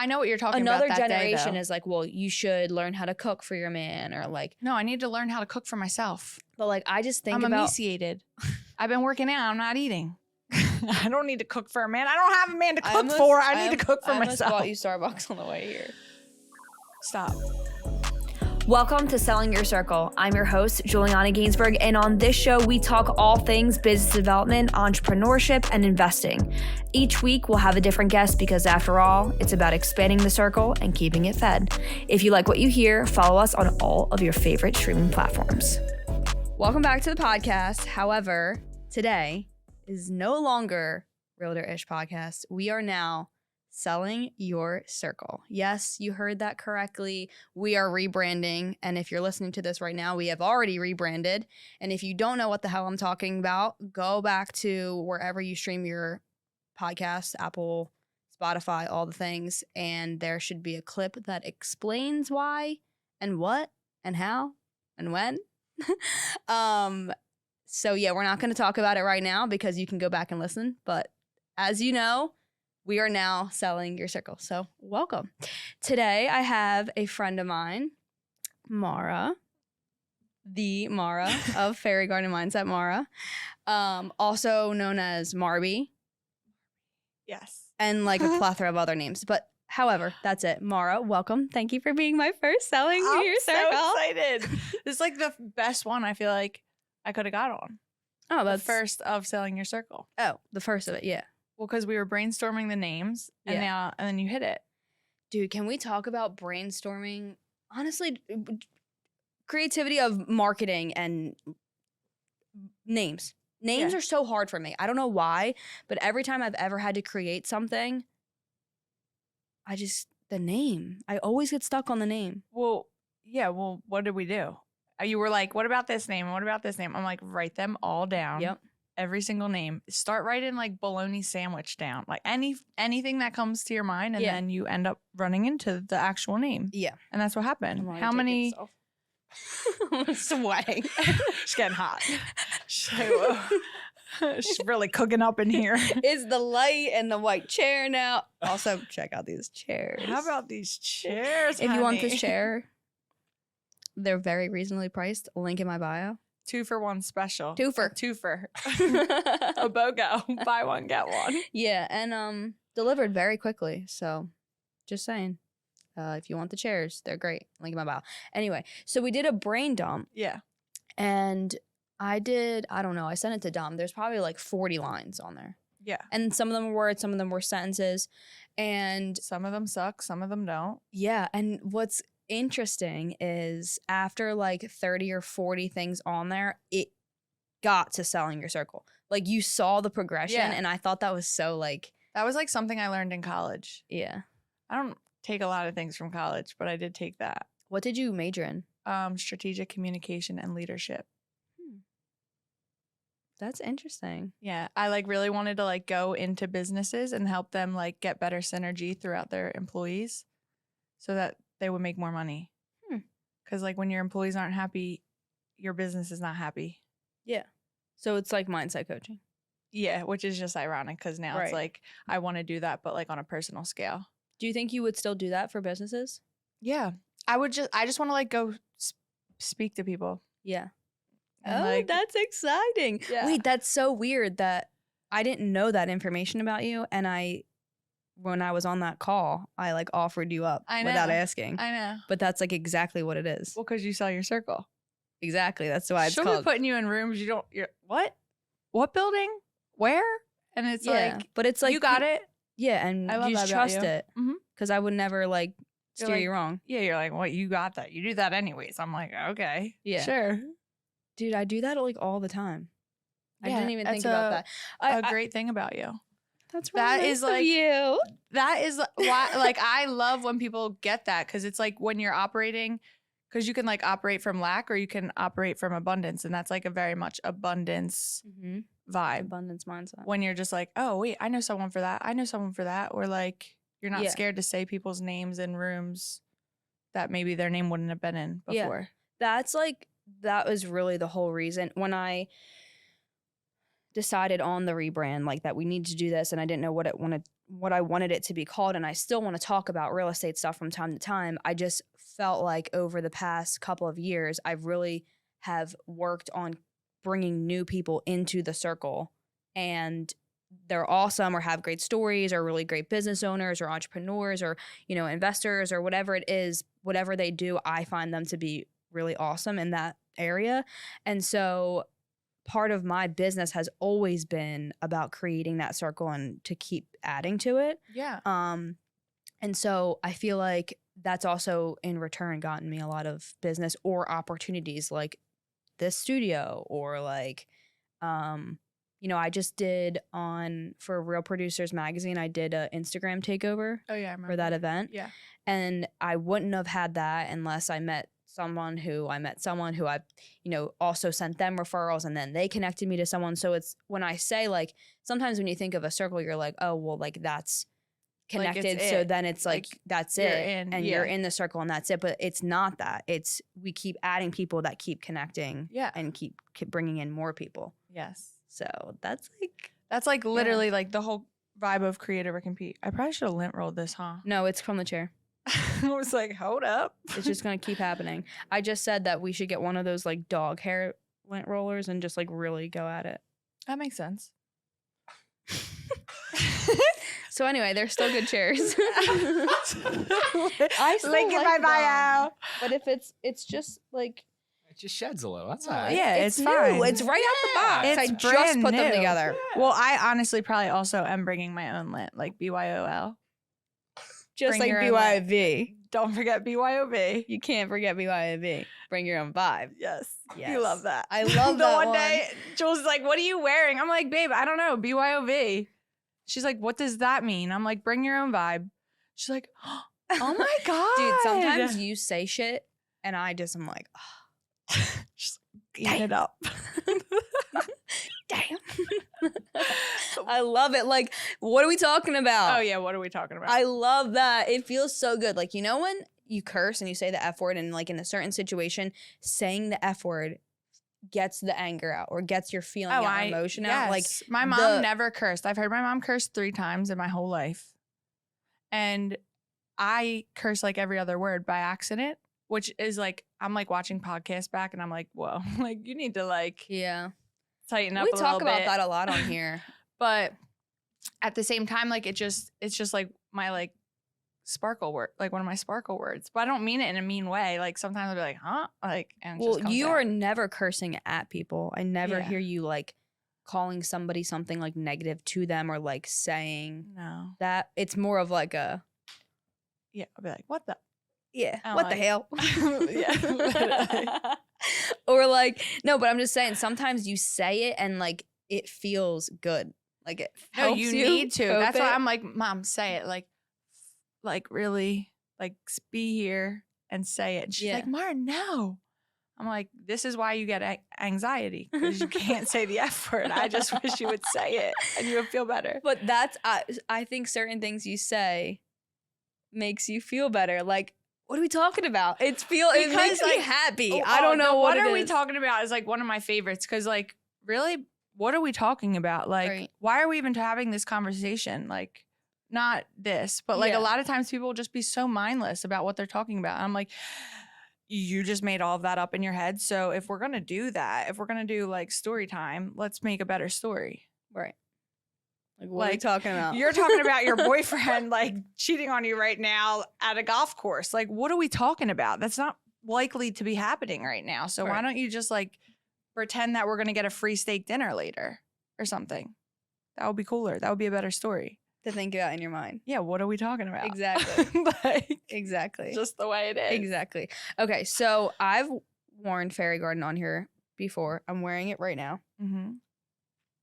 I know what you're talking another about that generation day, is like, well, you should learn how to cook for your man, or like, no, I need to learn how to cook for myself. but like, I just think I'm about emaciated. I've been working out. I'm not eating. I don't need to cook for a man. I don't have a man to cook for. I need to cook for myself. I almost bought you Starbucks on the way here. Stop. Welcome to Selling Your Circle. I'm your host, Juliana Gainsburg, and on this show, we talk all things business development, entrepreneurship, and investing. Each week, we'll have a different guest because, after all, it's about expanding the circle and keeping it fed. If you like what you hear, follow us on all of your favorite streaming platforms. Welcome back to the podcast. However, today is no longer Realtor-ish podcast. We are now Selling Your Circle. Yes, you heard that correctly. We are rebranding. And if you're listening to this right now, we have already rebranded. And if you don't know what the hell I'm talking about, go back to wherever you stream your podcast, Apple, Spotify, all the things. And there should be a clip that explains why and what and how and when. So yeah, we're not going to talk about it right now because you can go back and listen. But as you know, we are now Selling Your Circle. So welcome. Today, I have a friend of mine, Mara, the Mara of Fairy Garden Mindset, Mara, also known as Marby. Yes. And like a plethora of other names. But however, that's it. Mara, welcome. Thank you for being my first Selling Your Circle. I'm so excited. This is like the best one I feel like I could have got on. Oh, that's the first of Selling Your Circle. Oh, the first of it, yeah. Well, because we were brainstorming the names, and then you hit it. Dude, can we talk about brainstorming? Honestly, creativity of marketing and names. Names are so hard for me. I don't know why, but every time I've ever had to create something, the name. I always get stuck on the name. Well, yeah, what did we do? You were like, what about this name? And what about this name? I'm like, write them all down. Yep. Every single name. Start writing like bologna sandwich down. Like anything that comes to your mind, and then you end up running into the actual name. Yeah. And that's what happened. How many? I'm sweating. She's getting hot. She's really cooking up in here. It's the light and the white chair now. Also, check out these chairs. How about these chairs, If you want this chair, they're very reasonably priced. Link in my bio. 2 for 1 special. Twofer. A BOGO. Buy one, get one. Yeah, and delivered very quickly. So, just saying. If you want the chairs, they're great. Link in my bio. Anyway, so we did a brain dump. Yeah. And I don't know, I sent it to Dom. There's probably like 40 lines on there. Yeah. And some of them were words, some of them were sentences. And some of them suck, some of them don't. Yeah, and what's interesting is after like 30 or 40 things on there, it got to Selling Your Circle. Like you saw the progression, and I thought that was so like... That was like something I learned in college. Yeah. I don't take a lot of things from college, but I did take that. What did you major in? Strategic communication and leadership. That's interesting. Yeah. I like really wanted to like go into businesses and help them like get better synergy throughout their employees so that they would make more money. Because like when your employees aren't happy, your business is not happy. Yeah. So it's like mindset coaching. Yeah, which is just ironic because now it's like I want to do that, but like on a personal scale. Do you think you would still do that for businesses? Yeah. I just want to like go speak to people. Yeah. And oh, that's exciting. Yeah. Wait, that's so weird that I didn't know that information about you. And when I was on that call, I like offered you up without asking. I know. But that's like exactly what it is. Well, because you sell your circle. Exactly. That's why it's She'll called. be putting you in rooms you're what? What building? Where? And it's like, but it's like you got it. Yeah, and I love you just that about trust you. it because I would never like steer you wrong. Yeah, you're like, what? You got that. You do that anyways. I'm like, okay, yeah, sure, dude. I do that like all the time. Yeah, I didn't even think about that. A great thing about you. That's really nice of you. That is why, like, I love when people get that because it's like when you're operating, because you can like operate from lack or you can operate from abundance, and that's like a very much abundance vibe, abundance mindset. When you're just like, oh wait, I know someone for that. I know someone for that, or like you're not scared to say people's names in rooms that maybe their name wouldn't have been in before. Yeah. That's like that was really the whole reason when I decided on the rebrand, like that we need to do this, and I didn't know what what I wanted it to be called, and I still want to talk about real estate stuff from time to time. I just felt like over the past couple of years, I really have worked on bringing new people into the circle, and they're awesome or have great stories or really great business owners or entrepreneurs or, you know, investors or whatever it is, whatever they do, I find them to be really awesome in that area. And so part of my business has always been about creating that circle and to keep adding to it. Yeah. And so I feel like that's also in return gotten me a lot of business or opportunities like this studio or like, you know, I just did for Real Producers Magazine, I did an Instagram takeover Oh, yeah, I remember. for that event. Yeah. And I wouldn't have had that unless I met someone who I, you know, also sent them referrals and then they connected me to someone. So it's when I say like, sometimes when you think of a circle, you're like, oh, well, like that's connected. So then it's like that's it. And you're in the circle and that's it. But it's not that. It's we keep adding people that keep connecting and keep bringing in more people. Yes. So that's like literally like the whole vibe of create over compete. I probably should have lint rolled this, huh? No, it's from the chair. I was like, hold up. It's just going to keep happening. I just said that we should get one of those like dog hair lint rollers and just like really go at it. That makes sense. So anyway, they're still good chairs. I still link in my bio. Them. But if it's just like it just sheds a little. That's all right. Yeah, it's new. fine. It's right out the box. It's I just put them together. Yeah. Well, I honestly probably also am bringing my own lint, like BYOL. Just like BYOV. Don't forget BYOV. You can't forget BYOV. Bring your own vibe. Yes. You love that. I love that one day, Jules is like, what are you wearing? I'm like, babe, I don't know. BYOV. She's like, what does that mean? I'm like, bring your own vibe. She's like, oh my God. Dude, sometimes you say shit and I'm like, oh. Just eat it up. Damn. I love it. Like, what are we talking about? Oh, yeah. What are we talking about? I love that. It feels so good. Like, you know, when you curse and you say the F word and like in a certain situation, saying the F word gets the anger out or gets your feeling out, emotion out. Like my mom never cursed. I've heard my mom curse 3 times in my whole life. And I curse like every other word by accident, which is like, I'm like watching podcasts back and I'm like, whoa, like you need to like tighten up a little bit. We talk about that a lot on here. But at the same time, like it's just like my like sparkle word, like one of my sparkle words. But I don't mean it in a mean way. Like sometimes I'll be like, huh? Like, and well, you are never cursing at people. I never hear you like calling somebody something like negative to them or like saying that. It's more of like a I'll be like, what the what the hell? Yeah. Or like, no, but I'm just saying sometimes you say it and like it feels good. Like it helps you need to. That's it. why I'm like, Mom, say it. Like really, like be here and say it. And she's like, Martin, no. I'm like, this is why you get anxiety because you can't say the F word. I just wish you would say it and you would feel better. But that's I think certain things you say makes you feel better. Like, what are we talking about? It makes me happy. I don't know what are we talking about is like one of my favorites because like really, what are we talking about? Like, why are we even having this conversation? Like, not this, but like a lot of times people will just be so mindless about what they're talking about. I'm like, you just made all of that up in your head. So if we're going to do that, if we're going to do like story time, let's make a better story. Right. Like, what are you talking about? You're talking about your boyfriend like cheating on you right now at a golf course. Like, what are we talking about? That's not likely to be happening right now. So why don't you just like pretend that we're going to get a free steak dinner later or something? That would be cooler. That would be a better story to think about in your mind. Yeah, what are we talking about? Exactly. Like, exactly. Just the way it is. Exactly. Okay, so I've worn Fairy Garden on here before. I'm wearing it right now. Mm-hmm.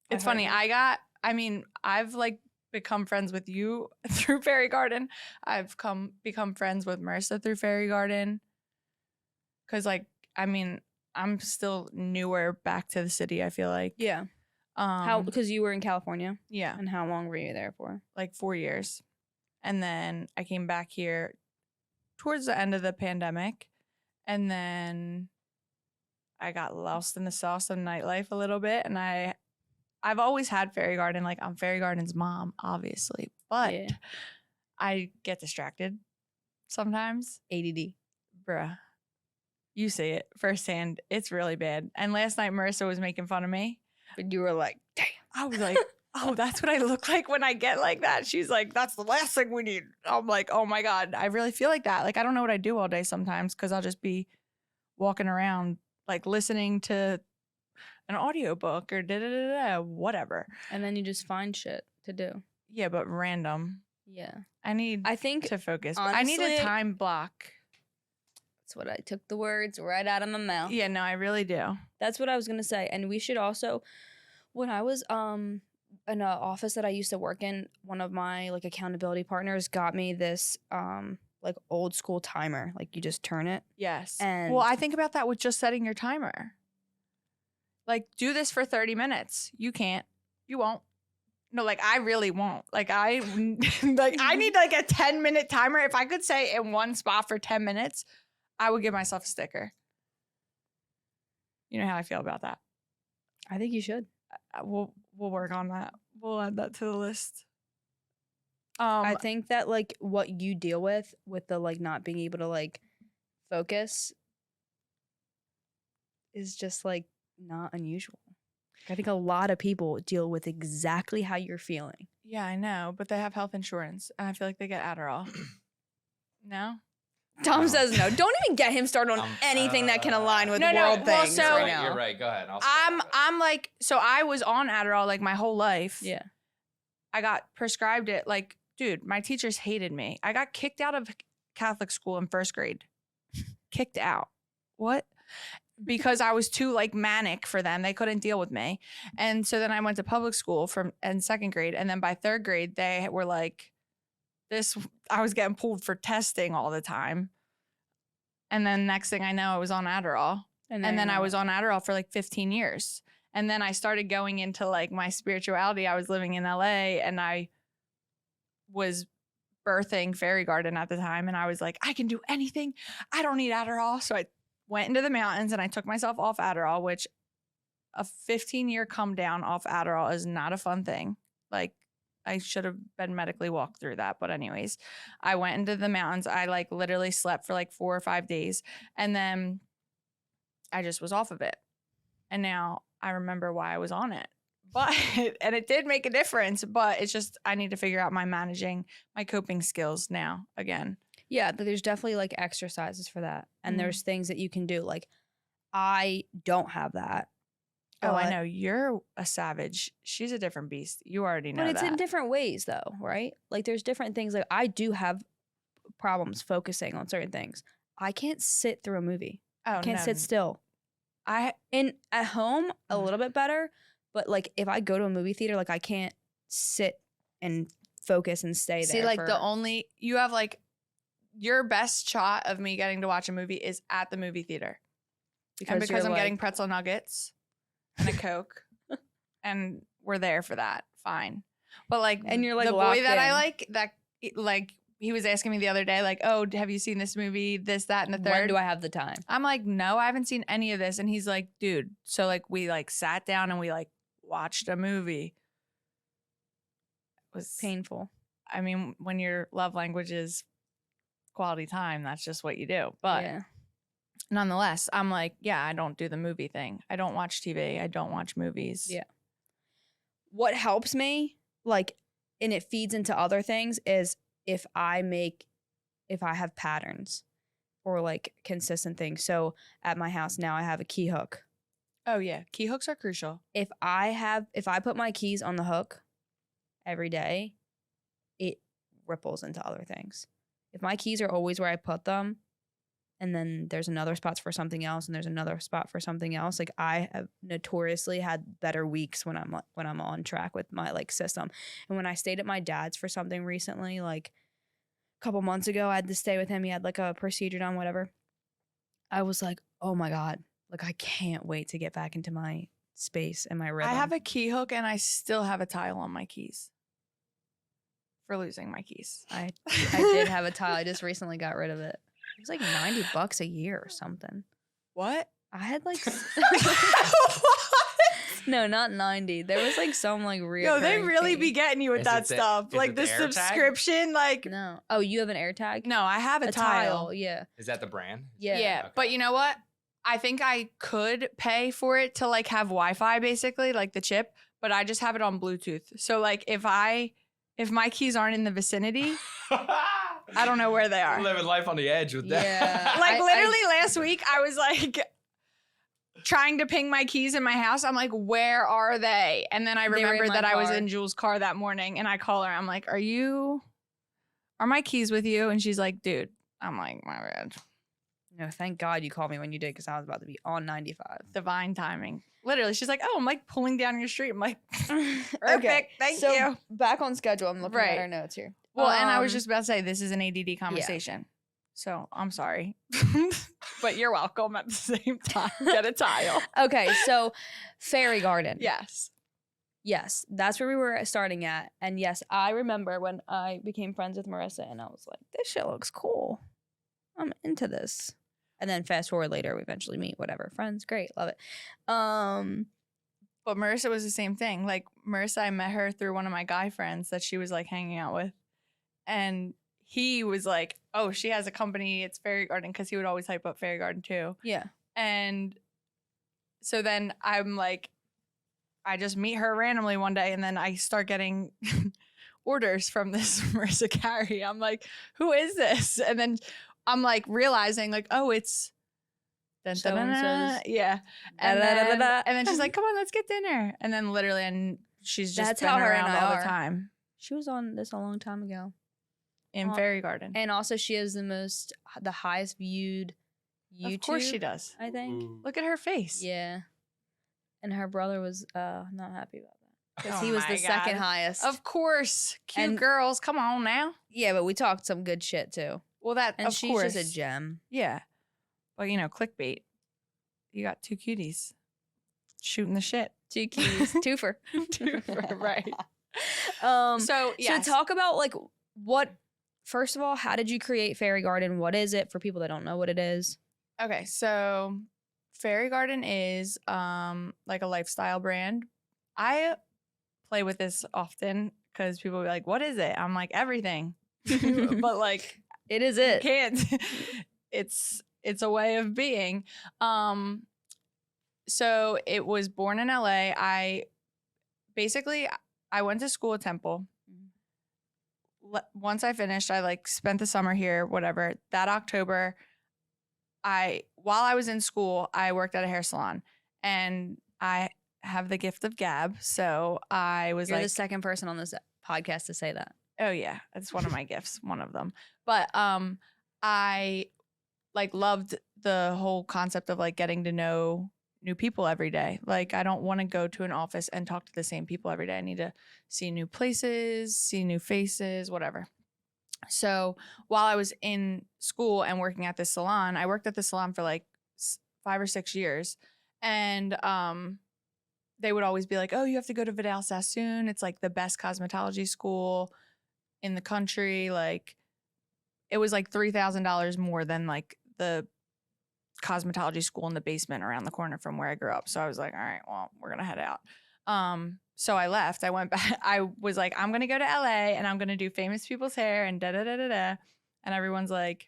It's funny. I've like become friends with you through Fairy Garden. I've become friends with Marissa through Fairy Garden. Cause like, I'm still newer back to the city, I feel like. Yeah. Because you were in California? Yeah. And how long were you there for? Like 4 years. And then I came back here towards the end of the pandemic. And then I got lost in the sauce of nightlife a little bit. And I've always had Fairy Garden. Like, I'm Fairy Garden's mom, obviously. but Yeah. I get distracted sometimes. ADD. Bruh, you see it firsthand. It's really bad. And last night, Marissa was making fun of me. But you were like, damn. I was like, oh, that's what I look like when I get like that. She's like, that's the last thing we need. I'm like, oh my God, I really feel like that. Like, I don't know what I do all day sometimes because I'll just be walking around, like listening to an audiobook or whatever. And then you just find shit to do. Yeah, but random. Yeah. I think to focus. honestly, I need a time block. That's what I took the words right out of my mouth. Yeah, no, I really do. That's what I was going to say. And we should also, when I was in an office that I used to work in, one of my like accountability partners got me this like old school timer. Like you just turn it. Yes. And well, I think about that with just setting your timer. Like, do this for 30 minutes. You can't. You won't. No, like, I really won't. Like, I need like a 10-minute timer. If I could stay in one spot for 10 minutes, I would give myself a sticker. You know how I feel about that. I think you should. We'll work on that. We'll add that to the list. I think that like what you deal with the like not being able to like focus is just like not unusual. I think a lot of people deal with exactly how you're feeling. Yeah, I know, but they have health insurance, and I feel like they get Adderall. No? Tom No. says no. Don't even get him started on anything that can align with No, world well, things so- right now. You're right. Go ahead. I'm like, so I was on Adderall like my whole life. Yeah. I got prescribed it. Like, dude, my teachers hated me. I got kicked out of Catholic school in first grade. Kicked out. What? Because I was too like manic for them. They couldn't deal with me. And so then I went to public school in second grade. And then by third grade, they were like, I was getting pulled for testing all the time. And then next thing I know, I was on Adderall. And then I was on Adderall for like 15 years. And then I started going into like my spirituality. I was living in LA and I was birthing Fairy Garden at the time. And I was like, I can do anything. I don't need Adderall. So I went into the mountains and I took myself off Adderall, which a 15-year come down off Adderall is not a fun thing. Like, I should have been medically walked through that. But anyways, I went into the mountains. I like literally slept for like 4 or 5 days. And then I just was off of it. And now I remember why I was on it. But, and it did make a difference, but it's just, I need to figure out my coping skills now again. Yeah, there's definitely like exercises for that. And there's things that you can do. Like, I don't have that. Oh, I know. You're a savage. She's a different beast. You already know that. But it's in different ways though, right? Like there's different things. Like I do have problems focusing on certain things. I can't sit through a movie. Oh, I can't no. sit still. At home a little bit better, but like if I go to a movie theater, like I can't sit and focus and stay there. See, like you have like your best shot of me getting to watch a movie is at the movie theater. Because I'm getting pretzel nuggets and a Coke and we're there for that. Fine. But like, and you're like the boy locked that in. I like he was asking me the other day, like, oh, have you seen this movie, this, that, and the third? When do I have the time? I'm like, no, I haven't seen any of this. And he's like, dude. So like we like sat down and we like watched a movie. It was Painful. I mean, when your love language is quality time, that's just what you do. But yeah. Nonetheless, I'm like, yeah, I don't do the movie thing. I don't watch TV. I don't watch movies. Yeah. What helps me, like, and it feeds into other things, is if I have patterns or like consistent things. So at my house now, I have a key hook. Oh yeah, key hooks are crucial. If I put my keys on the hook every day, it ripples into other things. If my keys are always where I put them, and then there's another spot for something else, and there's another spot for something else. Like I have notoriously had better weeks when I'm on track with my like system. And when I stayed at my dad's for something recently, like a couple months ago, I had to stay with him. He had like a procedure done, whatever. I was like, oh my God, like I can't wait to get back into my space and my rhythm. I have a key hook and I still have a tile on my keys for losing my keys. I did have a tile. I just recently got rid of it. It was like $90 a year or something. What? I had like What? No, not 90. There was like some like real. Yo, they really be getting you with Is that it the- stuff. is Like it the the AirTag? subscription, like No. Oh, you have an AirTag? no, I have a tile. Yeah. Is that the brand? Yeah. Yeah, Okay. but you know what? I think I could pay for it to like have Wi-Fi basically, like the chip, but I just have it on Bluetooth. So like if my keys aren't in the vicinity, I don't know where they are. Living life on the edge with that. Yeah. Like literally last week I was like trying to ping my keys in my house. I'm like, where are they? And then I They were in remembered my that I was car. in Jules' car that morning and I call her. I'm like, are my keys with you? And she's like, dude. I'm like, my bad. No, thank God you called me when you did because I was about to be on 95. Divine timing. Literally, she's like, oh, I'm like pulling down your street. I'm like, Okay, perfect. Thank so you. back on schedule. I'm looking Right. at our notes here. Well, and I was Um, just about to say, this is an ADD conversation. So I'm sorry. But you're welcome at the same time. Get a tile. Okay, so Fairy Garden. Yes. Yes, that's where we were starting at. And yes, I remember when I became friends with Marissa and I was like, this shit looks cool. I'm into this. And then fast forward later, we eventually meet, whatever. Friends, great, love it. But Marissa was the same thing. Like Marissa, I met her through one of my guy friends that she was like hanging out with. And he was like, oh, she has a company. It's Fairy Garden. Because he would always hype up Fairy Garden too. Yeah. And so then I'm like, I just meet her randomly one day and then I start getting orders from this Marissa Carey. I'm like, who is this? And then I'm like realizing like, oh, it's So-and-so's. yeah. And then she's like, come on, let's get dinner. And then literally, and she's just That's been how her around and I all are. the time She was on this a long time ago. in Fairy Garden. And also she has the highest viewed YouTube. Of course she does. I think. Look at her face. Yeah. And her brother was not happy about that. Because Oh he was my the second God. highest. Of course. Cute And- girls. Come on now. Yeah, but we talked some good shit too. Well, that, And of she's course. just a gem. Yeah. Well, you know, clickbait. You got two cuties shooting the shit. 2 keys. Twofer. Right. So yes. talk about like first of all, how did you create Fairy Garden? What is it for people that don't know what it is? Okay, so Fairy Garden is like a lifestyle brand. I play with this often because people be like, what is it? I'm like, everything. But like It is you it. can't. It's a way of being. So it was born in LA. I went to school at Temple. Once I finished, I like spent the summer here, whatever. That October, while I was in school, I worked at a hair salon and I have the gift of gab. So I was You're like, the second person on this podcast to say that. oh yeah, it's one of my gifts, one of them. But I like loved the whole concept of like getting to know new people every day. Like I don't want to go to an office and talk to the same people every day. I need to see new places, see new faces, whatever. So while I was in school and working at this salon, I worked at the salon for like 5 or 6 years. And they would always be like, oh, you have to go to Vidal Sassoon. It's like the best cosmetology school in the country. Like it was like $3,000 more than like the cosmetology school in the basement around the corner from where I grew up. So I was like, all right, well, we're going to head out. So I left. I went back. I was like, I'm going to go to LA and I'm going to do famous people's hair and da-da-da-da-da. And everyone's like,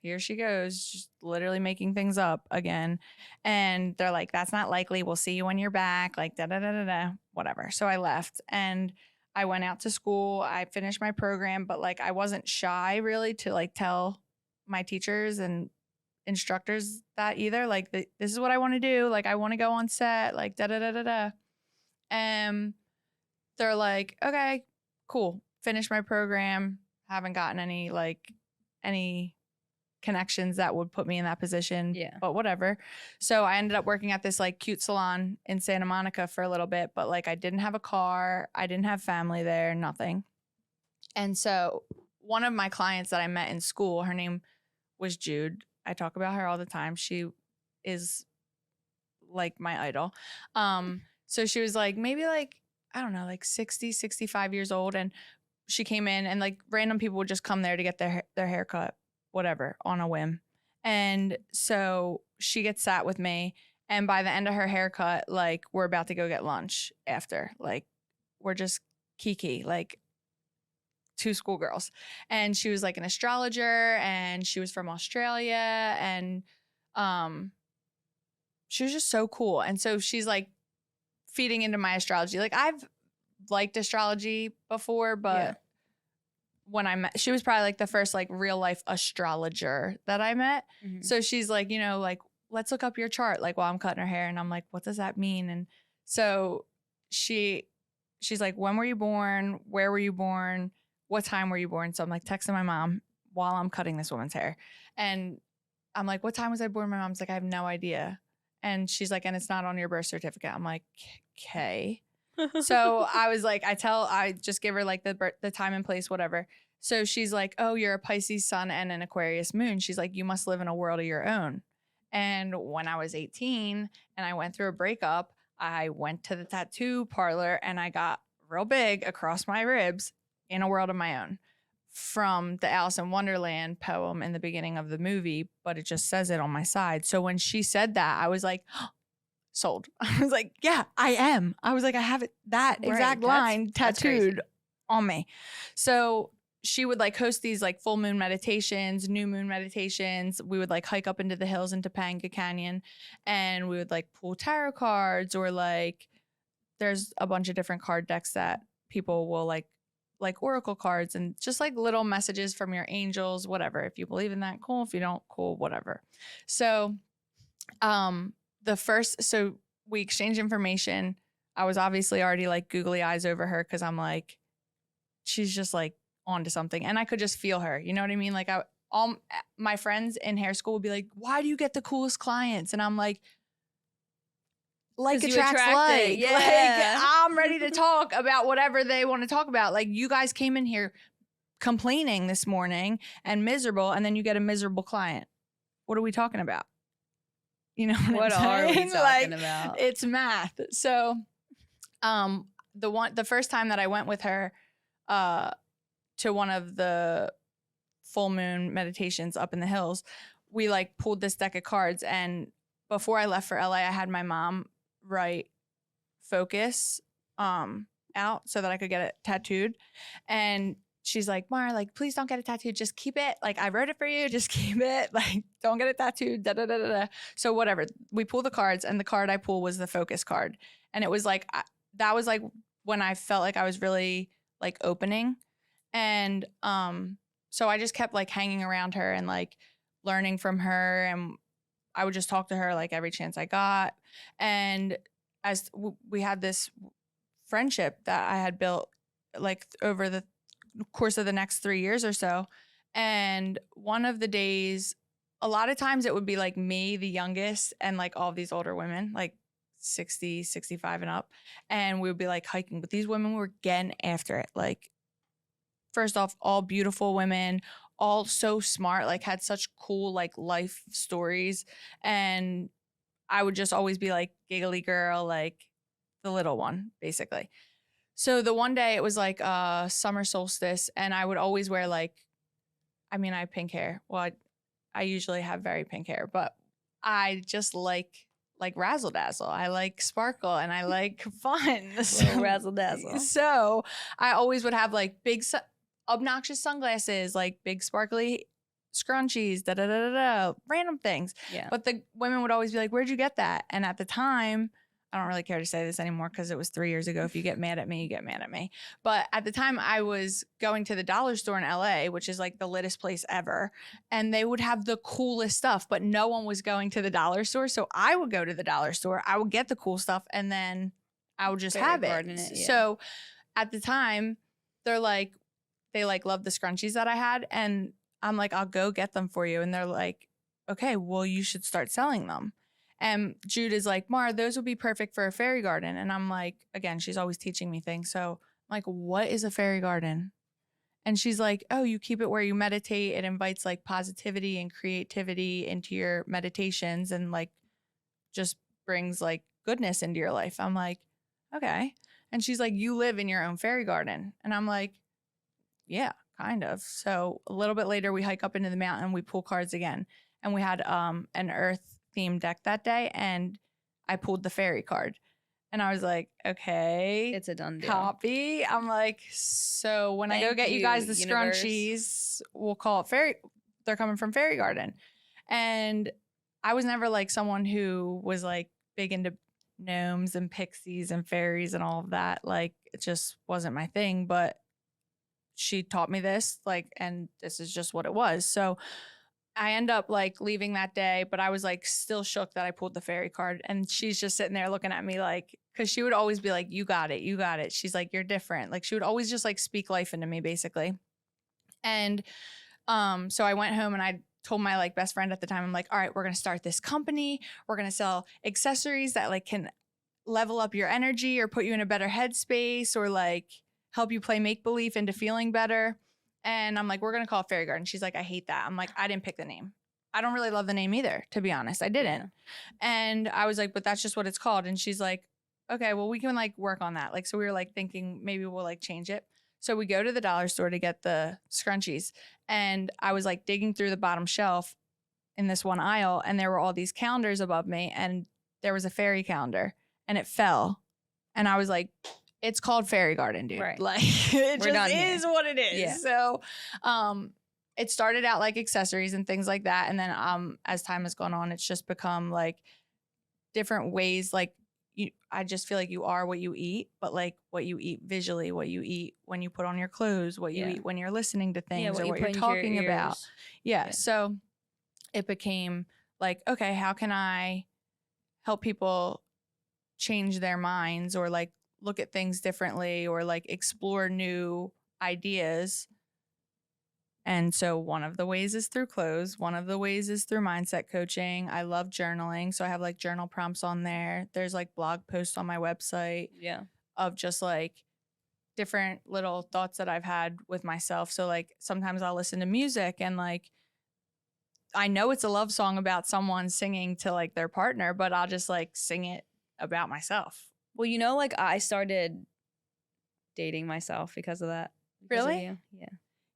here she goes, just literally making things up again. And they're like, that's not likely. We'll see you when you're back. Like, da-da-da-da-da, whatever. So I left and I went out to school. I finished my program, but like I wasn't shy really to like tell my teachers and instructors that either. Like, this is what I want to do. Like, I want to go on set, like, da-da-da-da-da. And they're like, okay, cool. Finish my program. Haven't gotten any connections that would put me in that position. Yeah. But whatever. So I ended up working at this like cute salon in Santa Monica for a little bit, but like I didn't have a car. I didn't have family there, nothing. And so one of my clients that I met in school, her name was Jude. I talk about her all the time. She is like my idol. So she was like, maybe like, I don't know, like 60, 65 years old. And she came in and like random people would just come there to get their hair cut, whatever, on a whim. And so she gets sat with me And by the end of her haircut, like, we're about to go get lunch after. Like, we're just kiki, like 2 schoolgirls. And she was like an astrologer, and she was from Australia, and she was just so cool. And so she's like feeding into my astrology. Like, I've liked astrology before, but when I met, she was probably like the first like real life astrologer that I met. Mhm. So she's like, you know, like, let's look up your chart, like, while I'm cutting her hair. And I'm like, what does that mean? And so she's like, when were you born? Where were you born? What time were you born? So I'm like texting my mom while I'm cutting this woman's hair. And I'm like, what time was I born? My mom's like, I have no idea. And she's like, and it's not on your birth certificate. I'm like, okay. So I was like, I just give her like the time and place, whatever. So she's like, oh, you're a Pisces sun and an Aquarius moon. She's like, you must live in a world of your own. And when I was 18 and I went through a breakup, I went to the tattoo parlor and I got real big across my ribs in a world of my own from the Alice in Wonderland poem in the beginning of the movie, but it just says it on my side. So when she said that, I was like, sold. I was like, yeah, I am. I was like, I have that exact line tattooed on me. So she would like host these like full moon meditations, new moon meditations. We would like hike up into the hills in Topanga Canyon, and we would like pull tarot cards, or like there's a bunch of different card decks that people will like oracle cards, and just like little messages from your angels, whatever. If you believe in that, cool. If you don't, cool, whatever. So so we exchanged information. I was obviously already like googly eyes over her because I'm like, she's just like onto something. And I could just feel her. You know what I mean? Like all my friends in hair school would be like, why do you get the coolest clients? And I'm like attracts like. Yeah. Like, I'm ready to talk about whatever they want to talk about. Like, you guys came in here complaining this morning and miserable, and then you get a miserable client. What are we talking about? You know what are I'm we saying? talking Like, about? It's math. So the first time that I went with her to one of the full moon meditations up in the hills, we like pulled this deck of cards, and before I left for LA, I had my mom write focus out so that I could get it tattooed. And she's like, Mara, like, please don't get it tattooed. Just keep it. Like, I wrote it for you. Just keep it. Like, don't get it tattooed. Da, da, da, da, da. So whatever. We pull the cards, and the card I pull was the focus card. And it was like, that was like when I felt like I was really like opening. And so I just kept like hanging around her and like learning from her. And I would just talk to her like every chance I got. And as we had this friendship that I had built like over the course of the next 3 years or so. And one of the days, a lot of times it would be like me, the youngest, and like all of these older women, like 60, 65 and up. And we would be like hiking, but these women were getting after it. Like, first off, all beautiful women, all so smart, like had such cool like life stories. And I would just always be like giggly girl, like the little one, basically. So the one day it was like summer solstice, and I would always wear like, I mean, I have pink hair. Well, I usually have very pink hair, but I just like razzle dazzle. I like sparkle, and I like fun. Little razzle dazzle. So I always would have like big obnoxious sunglasses, like big sparkly scrunchies, da da da da da, random things. Yeah. But the women would always be like, where'd you get that? And at the time, I don't really care to say this anymore because it was 3 years ago. If you get mad at me, you get mad at me. But at the time, I was going to the dollar store in LA, which is like the littest place ever. And they would have the coolest stuff, but no one was going to the dollar store. So I would go to the dollar store. I would get the cool stuff, and then I would just have it. Yeah. So at the time, they like loved the scrunchies that I had. And I'm like, I'll go get them for you. And they're like, okay, well, you should start selling them. And Jude is like, Mar, those would be perfect for a fairy garden. And I'm like, again, she's always teaching me things. So I'm like, what is a fairy garden? And she's like, oh, you keep it where you meditate. It invites like positivity and creativity into your meditations, and like just brings like goodness into your life. I'm like, okay. And she's like, you live in your own fairy garden. And I'm like, yeah, kind of. So a little bit later, we hike up into the mountain, we pull cards again. And we had an earth themed deck that day. And I pulled the fairy card. And I was like, okay. It's a done deal. Copy. I'm like, so when I go get you guys the scrunchies, we'll call it fairy. They're coming from Fairy Garden. And I was never like someone who was like big into gnomes and pixies and fairies and all of that. Like, it just wasn't my thing. But she taught me this, like, and this is just what it was. So I end up like leaving that day, but I was like still shook that I pulled the fairy card. And she's just sitting there looking at me like, because she would always be like, you got it, you got it. She's like, you're different. Like, she would always just like speak life into me, basically. And so I went home and I told my like best friend at the time, I'm like, all right, we're gonna start this company. We're gonna sell accessories that like can level up your energy or put you in a better headspace or like help you play make believe into feeling better. And I'm like, we're going to call it Fairy Garden. She's like, I hate that. I'm like, I didn't pick the name. I don't really love the name either, to be honest. I didn't. Yeah. And I was like, but that's just what it's called. And she's like, okay, well, we can like work on that. Like, so we were like thinking maybe we'll like change it. So we go to the dollar store to get the scrunchies. And I was like digging through the bottom shelf in this one aisle. And there were all these calendars above me. And there was a fairy calendar and it fell. And I was like, it's called Fairy Garden, dude. Right. Like, it just is what it is. Yeah. So it started out like accessories and things like that. And then as time has gone on, it's just become like different ways. Like, I just feel like you are what you eat, but like what you eat visually, what you eat when you put on your clothes, what you eat when you're listening to things or what you're talking about. Yeah. So it became like, okay, how can I help people change their minds or like look at things differently or like explore new ideas. And so one of the ways is through clothes. One of the ways is through mindset coaching. I love journaling. So I have like journal prompts on there. There's like blog posts on my website of just like different little thoughts that I've had with myself. So like sometimes I'll listen to music and like I know it's a love song about someone singing to like their partner, but I'll just like sing it about myself. Well, you know, like I started dating myself because of that. Really? Yeah.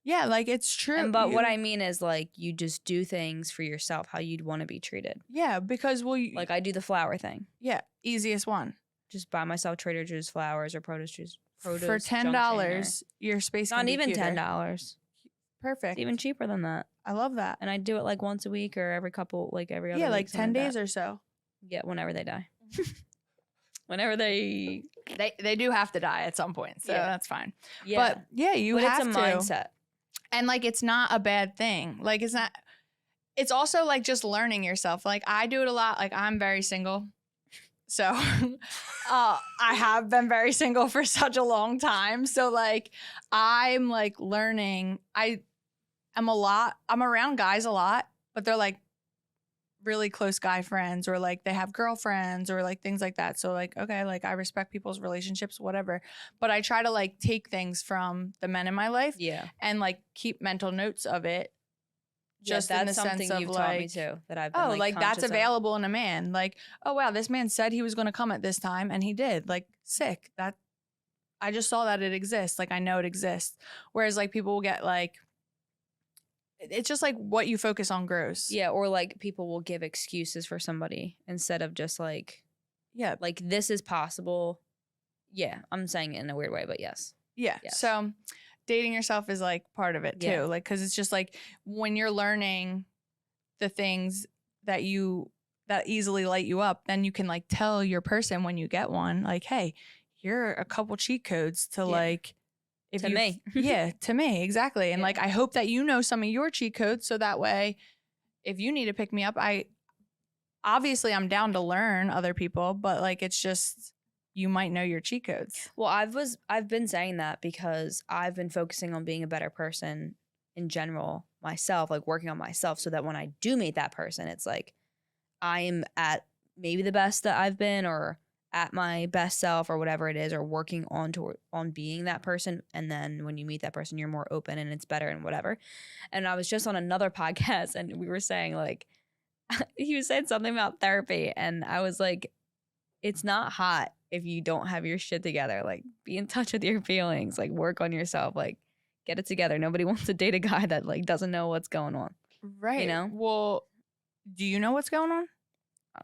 Yeah, like it's true. But what I mean is like you just do things for yourself how you'd want to be treated. Yeah, because like I do the flower thing. Yeah, easiest one. Just buy myself Trader Joe's flowers or produce juice. For $10, your space can be not even cuter. $10. Perfect. It's even cheaper than that. I love that. And I do it like once a week or every other Yeah, like week, 10 days or so. Yeah, whenever they die. Whenever they do have to die at some point, so that's fine. Yeah. But yeah, have to. It's a mindset. And like it's not a bad thing. Like it's not. It's also like just learning yourself. Like I do it a lot. Like I'm very single, so I have been very single for such a long time. So like I'm like learning. I'm around guys a lot, but they're like really close guy friends or like they have girlfriends or like things like that. So like, okay, like I respect people's relationships, whatever. But I try to like take things from the men in my life and like keep mental notes of it. Just in the sense of you've like, taught me too, that I've been like that's available in a man. Like, oh wow, this man said he was going to come at this time and he did. Like sick. That I just saw that it exists. Like I know it exists. Whereas like people will get like, it's just like what you focus on grows. Yeah, or like people will give excuses for somebody instead of just like, like this is possible. Yeah, I'm saying it in a weird way, but yes. Yeah. So dating yourself is like part of it too. Like, cause it's just like when you're learning the things that easily light you up, then you can like tell your person when you get one, like, hey, you're a couple cheat codes to like, to me. To me, exactly. And like, I hope that you know some of your cheat codes so that way, if you need to pick me up, obviously I'm down to learn other people, but like, it's just, you might know your cheat codes. Well, I've been saying that because I've been focusing on being a better person in general myself, like working on myself so that when I do meet that person, it's like, I am at maybe the best that I've been or at my best self or whatever it is, or working on being that person. And then when you meet that person, you're more open and it's better and whatever. And I was just on another podcast and we were saying like, he said something about therapy. And I was like, it's not hot if you don't have your shit together. Like be in touch with your feelings, like work on yourself, like get it together. Nobody wants to date a guy that like doesn't know what's going on. Right. You know? Well, do you know what's going on?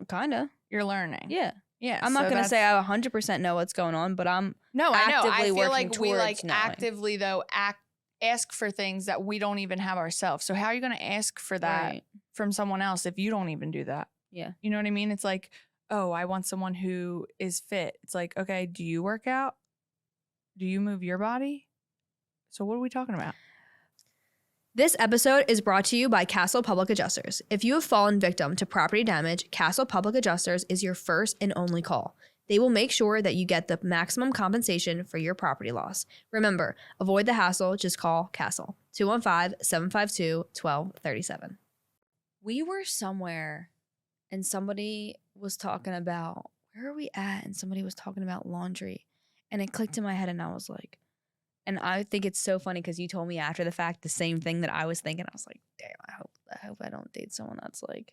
Kind of. You're learning. Yeah. Yeah. I'm not going to say I 100% know what's going on, but I'm No, I know. I actively feel working like we like towards knowing. actively though ask for things that we don't even have ourselves. So how are you going to ask for that Right. from someone else if you don't even do that? Yeah. You know what I mean? It's like, oh, I want someone who is fit. It's like, okay, do you work out? Do you move your body? So what are we talking about? This episode is brought to you by Castle Public Adjusters. If you have fallen victim to property damage, Castle Public Adjusters is your first and only call. They will make sure that you get the maximum compensation for your property loss. Remember, avoid the hassle, just call Castle. 215-752-1237. We were somewhere and somebody was talking about, where are we at? And somebody was talking about laundry. And it clicked in my head and I was like, and I think it's so funny because you told me after the fact the same thing that I was thinking. I was like, damn, I hope I don't date someone that's like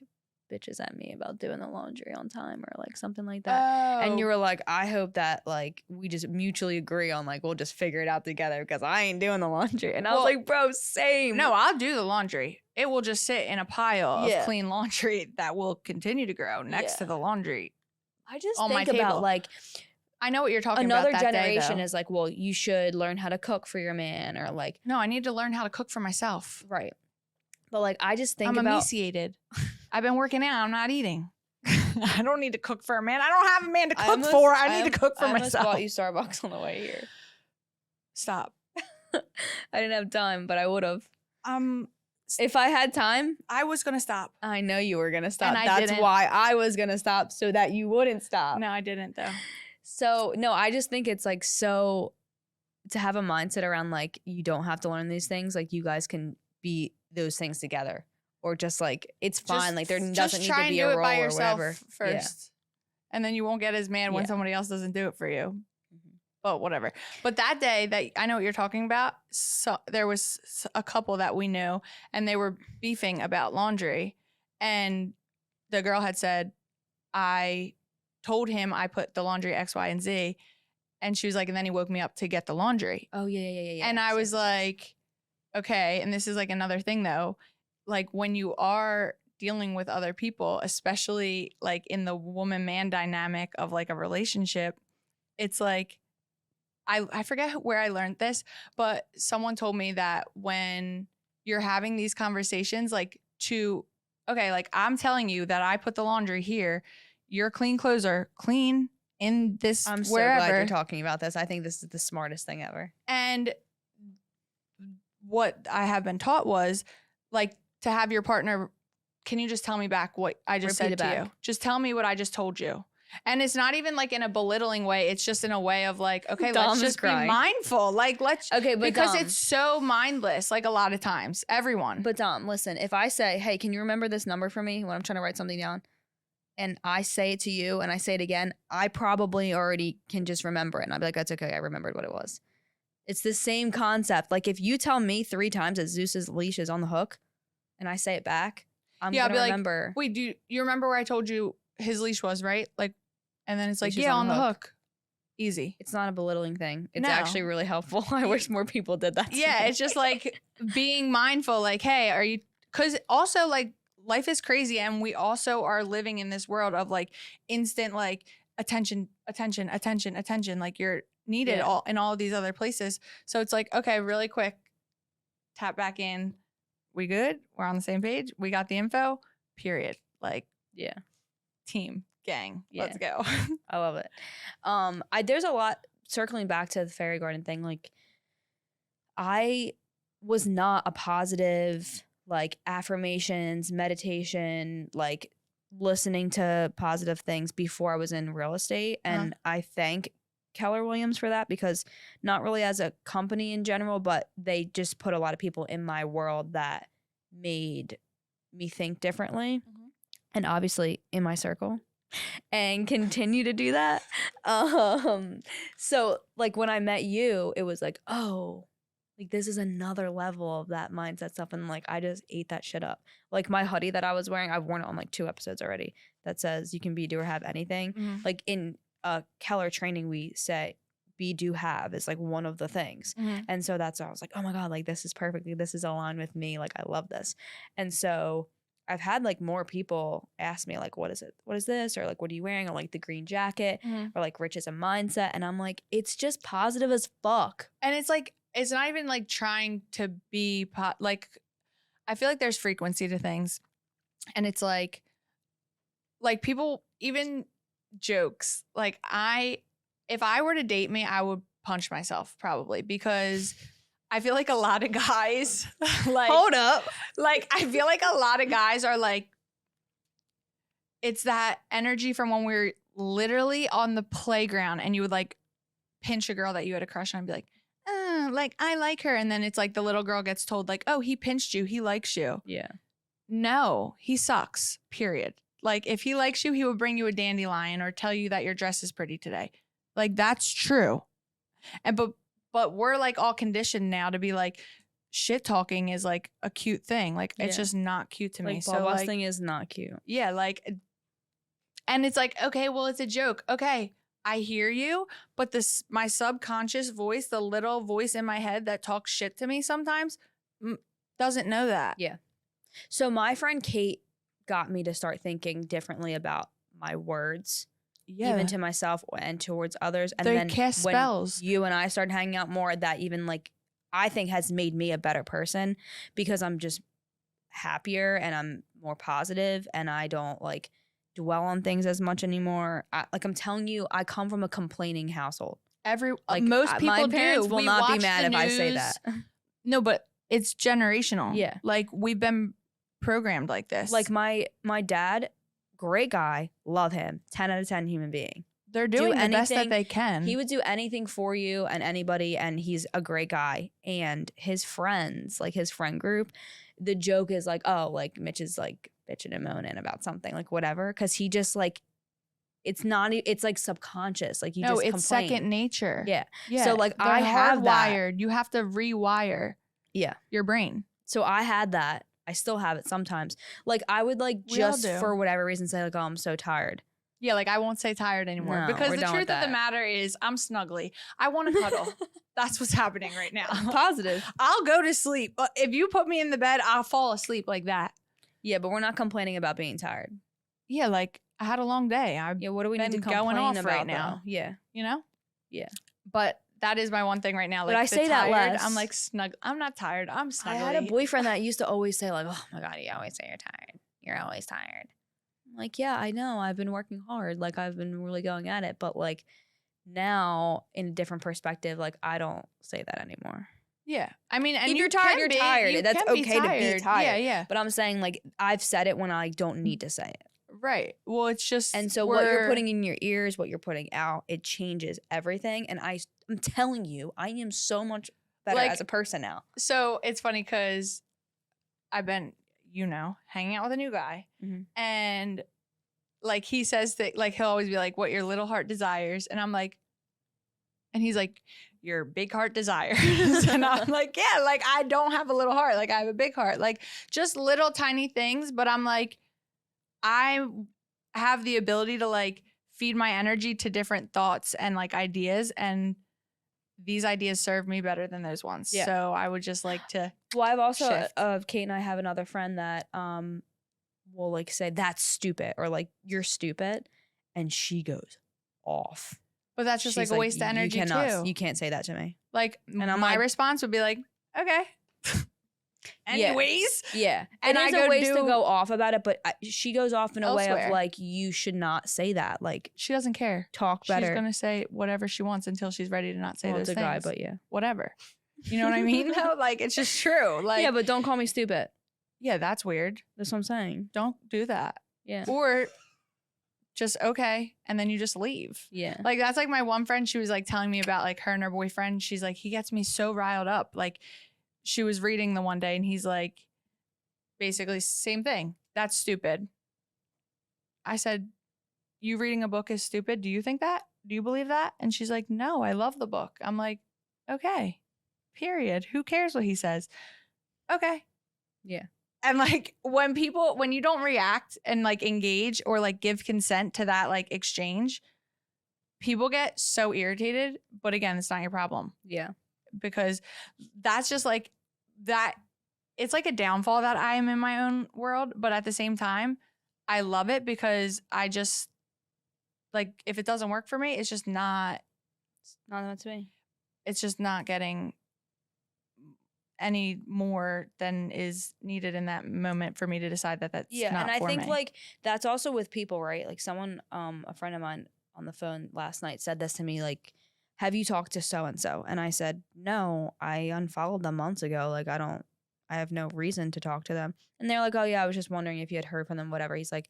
bitches at me about doing the laundry on time or like something like that. Oh. And you were like, I hope that like we just mutually agree on like we'll just figure it out together because I ain't doing the laundry. And I was like, bro, same. No, I'll do the laundry. It will just sit in a pile Yeah. of clean laundry that will continue to grow next to the laundry. I just on my think about table. like I know what you're talking another about. That generation day, is like, well, you should learn how to cook for your man or like, no, I need to learn how to cook for myself. right. But like, I just think I'm about emaciated. I've been working out. I'm not eating. I don't need to cook for a man. I don't have a man to cook for. I need to cook for I almost myself. bought you Starbucks on the way here. Stop. I didn't have time, but I would have. Um, If I had time, I was gonna stop. I know you were gonna stop. And I That's didn't. why I was gonna stop so that you wouldn't stop. No, I didn't though. So no, I just think it's like so to have a mindset around like you don't have to learn these things. Like you guys can be those things together, or just like it's fine. Like there doesn't need to be a role or whatever first, and then you won't get as mad when Yeah. somebody else doesn't do it for you. But whatever. But that day that I know what you're talking about, so there was a couple that we knew and they were beefing about laundry. And the girl had said, I told him I put the laundry X, Y, and Z. And she was like, and then he woke me up to get the laundry. Oh, yeah. And I was like, okay. And this is like another thing though. Like when you are dealing with other people, especially like in the woman-man dynamic of like a relationship, it's like, I forget where I learned this, but someone told me that when you're having these conversations, like like I'm telling you that I put the laundry here, your clean clothes are clean in this I'm so wherever. glad you're talking about this. I think this is the smartest thing ever. And what I have been taught was like to have your partner, can you just tell me back what I just Repeat said it to back. you? Just tell me what I just told you. And it's not even like in a belittling way. It's just in a way of like, okay, Dom let's is just crying. be mindful. Like, Okay, but because Dom, it's so mindless, like a lot of times, everyone. But Dom, listen, if I say, hey, can you remember this number for me when I'm trying to write something down? And I say it to you and I say it again, I probably already can just remember it. And I'll be like, that's okay. I remembered what it was. It's the same concept. Like if you tell me 3 times that Zeus's leash is on the hook and I say it back, I'm I'll going to be remember. like, wait, do you remember where I told you his leash was, right? Like, and then it's like, Leash is yeah, on on the the hook. hook. Easy. It's not a belittling thing. It's No. actually really helpful. I wish more people did that. Yeah, it's just like being mindful, like, hey, are you, because also like life is crazy and we also are living in this world of like instant like attention, like you're needed Yeah. all in all of these other places. So it's like, okay, really quick, tap back in. We good? We're on the same page. We got the info, period. Like, Yeah. team, gang, Yeah. let's go. I love it. There's a lot circling back to the fairy garden thing. Like, I was not a positive, like affirmations, meditation, like listening to positive things before I was in real estate. And I thank Keller Williams for that because not really as a company in general, but they just put a lot of people in my world that made me think differently. Mhm. And obviously in my circle. And continue to do that. So like when I met you, it was like, oh, like this is another level of that mindset stuff. And like I just ate that shit up. Like my hoodie that I was wearing, I've worn it on like 2 episodes already, that says you can be, do, or have anything. Mhm. Like in Keller training, we say be, do, have is like one of the things. Mhm. And so that's why I was like, oh my God, like this is perfectly, this is aligned with me. Like I love this. And so I've had like more people ask me like, what is it? What is this? Or like, what are you wearing? Or like the green jacket or like rich as a mindset. And I'm like, it's just positive as fuck. And it's like, it's not even like trying to be like, I feel like there's frequency to things. And it's like people, even jokes, like if I were to date me, I would punch myself probably, because I feel like a lot of guys like, hold up. Like, I feel like a lot of guys are like, it's that energy from when we were literally on the playground and you would like pinch a girl that you had a crush on and be like, like, I like her. And then it's like the little girl gets told like, oh, he pinched you. He likes you. Yeah. No, he sucks, period. Like, if he likes you, he would bring you a dandelion or tell you that your dress is pretty today. Like, that's true. And but we're like all conditioned now to be like, shit talking is like a cute thing. Like, it's just not cute to me. Like, so like, thing is not cute. Yeah, like, and it's like, okay, well, it's a joke. Okay, I hear you, but my subconscious voice, the little voice in my head that talks shit to me sometimes, doesn't know that. Yeah. So my friend Kate got me to start thinking differently about my words. Yeah. Even to myself and towards others. And they then cast when spells. You and I started hanging out more, that even like I think has made me a better person, because I'm just happier and I'm more positive and I don't like dwell on things as much anymore. I'm telling you, I come from a complaining household. Most people my parents will not be mad if I say that. No, but it's generational. Yeah. Like, we've been programmed like this. Like my dad, great guy, love him, 10 out of 10 human being. They're doing the best that they can. He would do anything for you and anybody, and he's a great guy. And his friends, like his friend group, the joke is like, oh, like Mitch is like bitching and moaning about something, like whatever, because he just like, it's like subconscious. Like you just complain. It's second nature. Yeah. Yeah. So like They're I have hardwired. that. You have to rewire. Yeah. Your brain. So I had that. I still have it sometimes. Like I would like just for whatever reason say like, oh, I'm so tired. Yeah, like I won't say tired anymore. No, because the truth of the matter is I'm snuggly. I want to cuddle. That's what's happening right now. Positive. I'll go to sleep. If you put me in the bed, I'll fall asleep like that. Yeah, but we're not complaining about being tired. Yeah, like I had a long day. What do we need to complain off about right now? Yeah. You know? Yeah. But that is my one thing right now. Like, but I say that less. I'm like snug. I'm not tired. I'm snuggly. I had a boyfriend that used to always say like, oh my God, you always say you're tired. You're always tired. I'm like, yeah, I know. I've been working hard. Like I've been really going at it. But like now in a different perspective, like I don't say that anymore. Yeah. I mean, and if you're tired, you're tired. That's okay to be tired. Yeah, yeah. But I'm saying like I've said it when I don't need to say it. Right. Well, it's just. And so what you're putting in your ears, what you're putting out, it changes everything. And I'm telling you, I am so much better as a person now. So it's funny because I've been, hanging out with a new guy. Mm-hmm. And like he says that, like he'll always be like, what your little heart desires. And I'm like, and he's like, your big heart desires. And I'm like, yeah, like I don't have a little heart. Like I have a big heart. Like just little tiny things. But I'm like, I have the ability to like feed my energy to different thoughts and like ideas. And these ideas serve me better than those ones. Yeah. So I would just like to. Well, I've also, Kate and I have another friend that will like say, that's stupid, or like, you're stupid. And she goes off. But that's just like a waste of energy too. You can't say that to me. Like, and my response would be like, okay. Anyways. Yeah. And there's a ways to go off about it, but she goes off in a way of like, you should not say that. Like, she doesn't care. Talk better. She's going to say whatever she wants until she's ready to not say those things. Guy, but yeah. Whatever. You know what I mean? No, like, it's just true. Like, yeah, but don't call me stupid. Yeah, that's weird. That's what I'm saying. Don't do that. Yeah. Or just okay, and then you just leave. Yeah. Like, that's like my one friend, she was like telling me about like her and her boyfriend. She's like, he gets me so riled up. Like, she was reading the one day and he's like, basically same thing. That's stupid. I said, you reading a book is stupid? Do you think that? Do you believe that? And she's like, no, I love the book. I'm like, okay, period. Who cares what he says? Okay. Yeah. And like when you don't react and like engage or like give consent to that like exchange, people get so irritated. But again, it's not your problem. Yeah. Because that's just like that it's like a downfall that I am in my own world, but at the same time, I love it because I just like if it doesn't work for me, it's just not Not to me. It's just not getting any more than is needed in that moment for me to decide that that's not and I for think me. like that's also with people, right? Like someone, a friend of mine on the phone last night said this to me, like, have you talked to so and so? And I said, no, I unfollowed them months ago. Like I have no reason to talk to them. And they're like, oh yeah, I was just wondering if you had heard from them, whatever. He's like,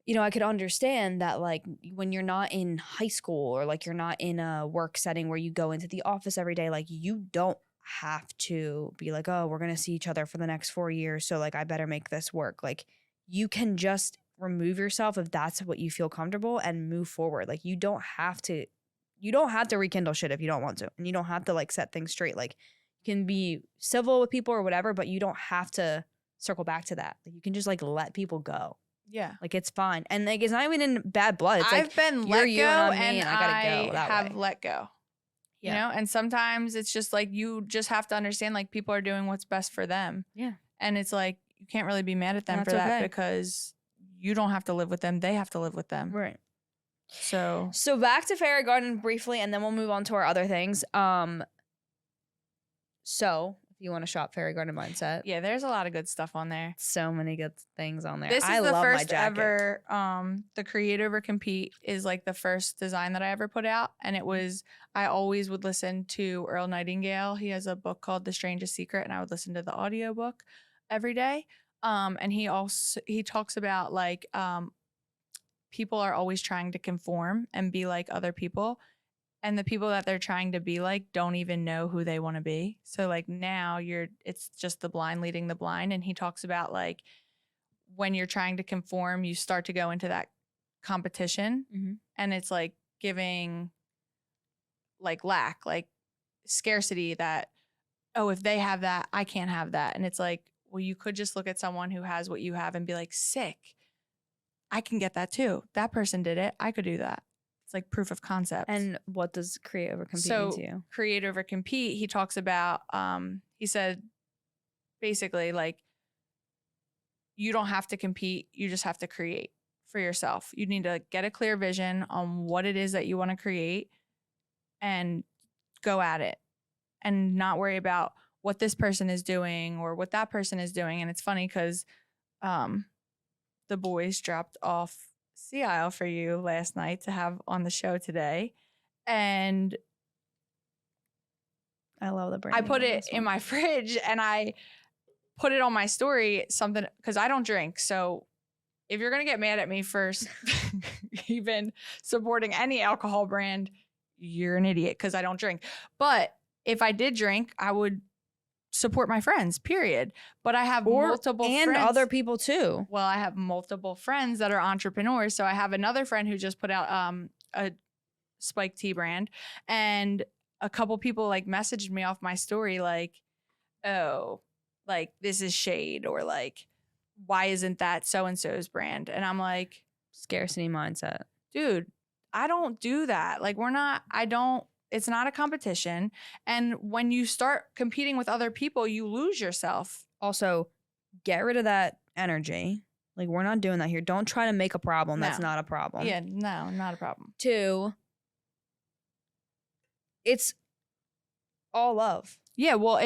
you know, I could understand that like when you're not in high school or like you're not in a work setting where you go into the office every day, like you don't have to be like, oh, we're going to see each other for the next 4 years. So like, I better make this work. Like you can just remove yourself if that's what you feel comfortable and move forward. Like you don't have to rekindle shit if you don't want to. And you don't have to like set things straight. Like you can be civil with people or whatever, but you don't have to circle back to that. Like you can just like let people go. Yeah. Like it's fine. And like it's not even in bad blood. It's I've like been you're let you go and I'm me and and I gotta go that have way. let go. Yeah. You know, and sometimes it's just like you just have to understand like people are doing what's best for them. Yeah. And it's like you can't really be mad at them for that because you don't have to live with them. They have to live with them. Right. So back to Fairy Garden briefly, and then we'll move on to our other things. So if you want to shop Fairy Garden Mindset, yeah, there's a lot of good stuff on there. so many good things on there. This is I the love first my jacket. ever, the Create Over Compete is like the first design that I ever put out. And it was, I always would listen to Earl Nightingale. He has a book called The Strangest Secret, and I would listen to the audiobook every day. And he talks about like, people are always trying to conform and be like other people. And the people that they're trying to be like don't even know who they want to be. So like now it's just the blind leading the blind. And he talks about like when you're trying to conform, you start to go into that competition, and it's like giving like lack, like scarcity that, oh, if they have that, I can't have that. And it's like, well, you could just look at someone who has what you have and be like, sick, I can get that too. That person did it. I could do that. It's like proof of concept. And what does Create Over Compete mean to you? Create Over Compete, he talks about, he said basically like, you don't have to compete. You just have to create for yourself. You need to get a clear vision on what it is that you want to create and go at it and not worry about what this person is doing or what that person is doing. And it's funny because the boys dropped off Sea Isle for you last night to have on the show today. And I love the brand. I put it in my fridge and I put it on my story, something, because I don't drink. So if you're going to get mad at me for even supporting any alcohol brand, you're an idiot because I don't drink. But if I did drink, I would support my friends, period. But I have multiple friends. And other people too. Well, I have multiple friends that are entrepreneurs. So I have another friend who just put out a Spike Tea brand. And a couple people like messaged me off my story like, oh, like this is shade, or like, why isn't that so-and-so's brand? And I'm like, scarcity mindset. Dude, I don't do that. Like it's not a competition. And when you start competing with other people, you lose yourself. Also, get rid of that energy. Like, we're not doing that here. Don't try to make a problem. No. That's not a problem. Yeah, no, not a problem. 2, it's all love. Yeah, well,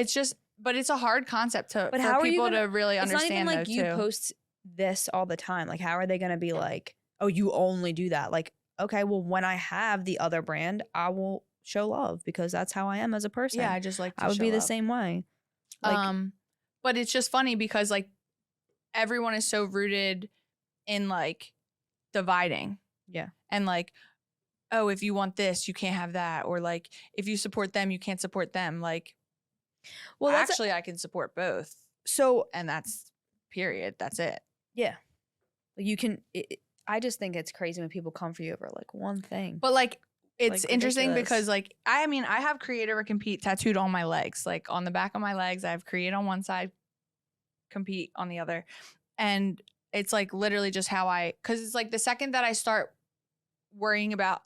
but it's a hard concept for people to really understand. It's not even like you post this all the time. Like, how are they going to be like, oh, you only do that? Like, okay, well, when I have the other brand, I will show love because that's how I am as a person. Yeah, I just like to I would be love. the same way. Like, but it's just funny because like everyone is so rooted in like dividing. Yeah. And like, oh, if you want this, you can't have that. Or like, if you support them, you can't support them. Like, well, actually, I can support both. So, and that's period. That's it. Yeah. You can, I just think it's crazy when people come for you over like one thing. But like, it's like, interesting ridiculous. because like, I mean, I have Create Over Compete tattooed on my legs, like on the back of my legs. I have Create on one side, Compete on the other. And it's like literally just cause it's like the second that I start worrying about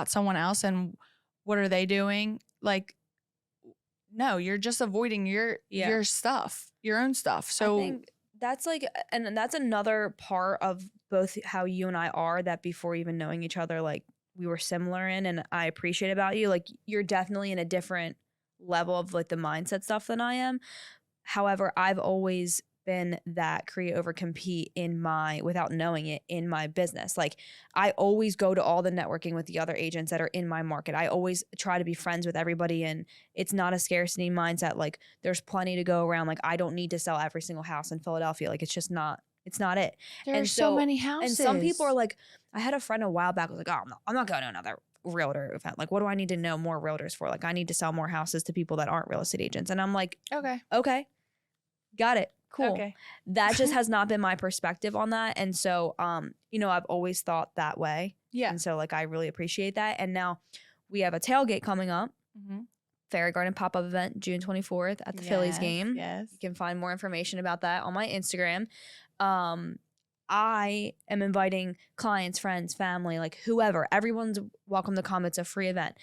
someone else and what are they doing, like no, you're just avoiding your stuff, your own stuff. So I think that's like, and that's another part of both how you and I are, that before even knowing each other, like we were similar in, and I appreciate about you. Like you're definitely in a different level of like the mindset stuff than I am. However, I've always been that create over compete without knowing it, in my business. Like I always go to all the networking with the other agents that are in my market. I always try to be friends with everybody, and it's not a scarcity mindset. Like there's plenty to go around. Like I don't need to sell every single house in Philadelphia. Like it's not it. There's so many houses. And some people are like, I had a friend a while back who was like, oh, I'm not going to another realtor event. Like, what do I need to know more realtors for? Like I need to sell more houses to people that aren't real estate agents. And I'm like, okay, got it. Cool. Okay. That just has not been my perspective on that. And so, I've always thought that way. Yeah. And so like, I really appreciate that. And now we have a tailgate coming up. Mm-hmm. Fairy Garden pop-up event, June 24th at the Phillies game. Yes. You can find more information about that on my Instagram. I am inviting clients, friends, family, like whoever. Everyone's welcome to come. It's a free event.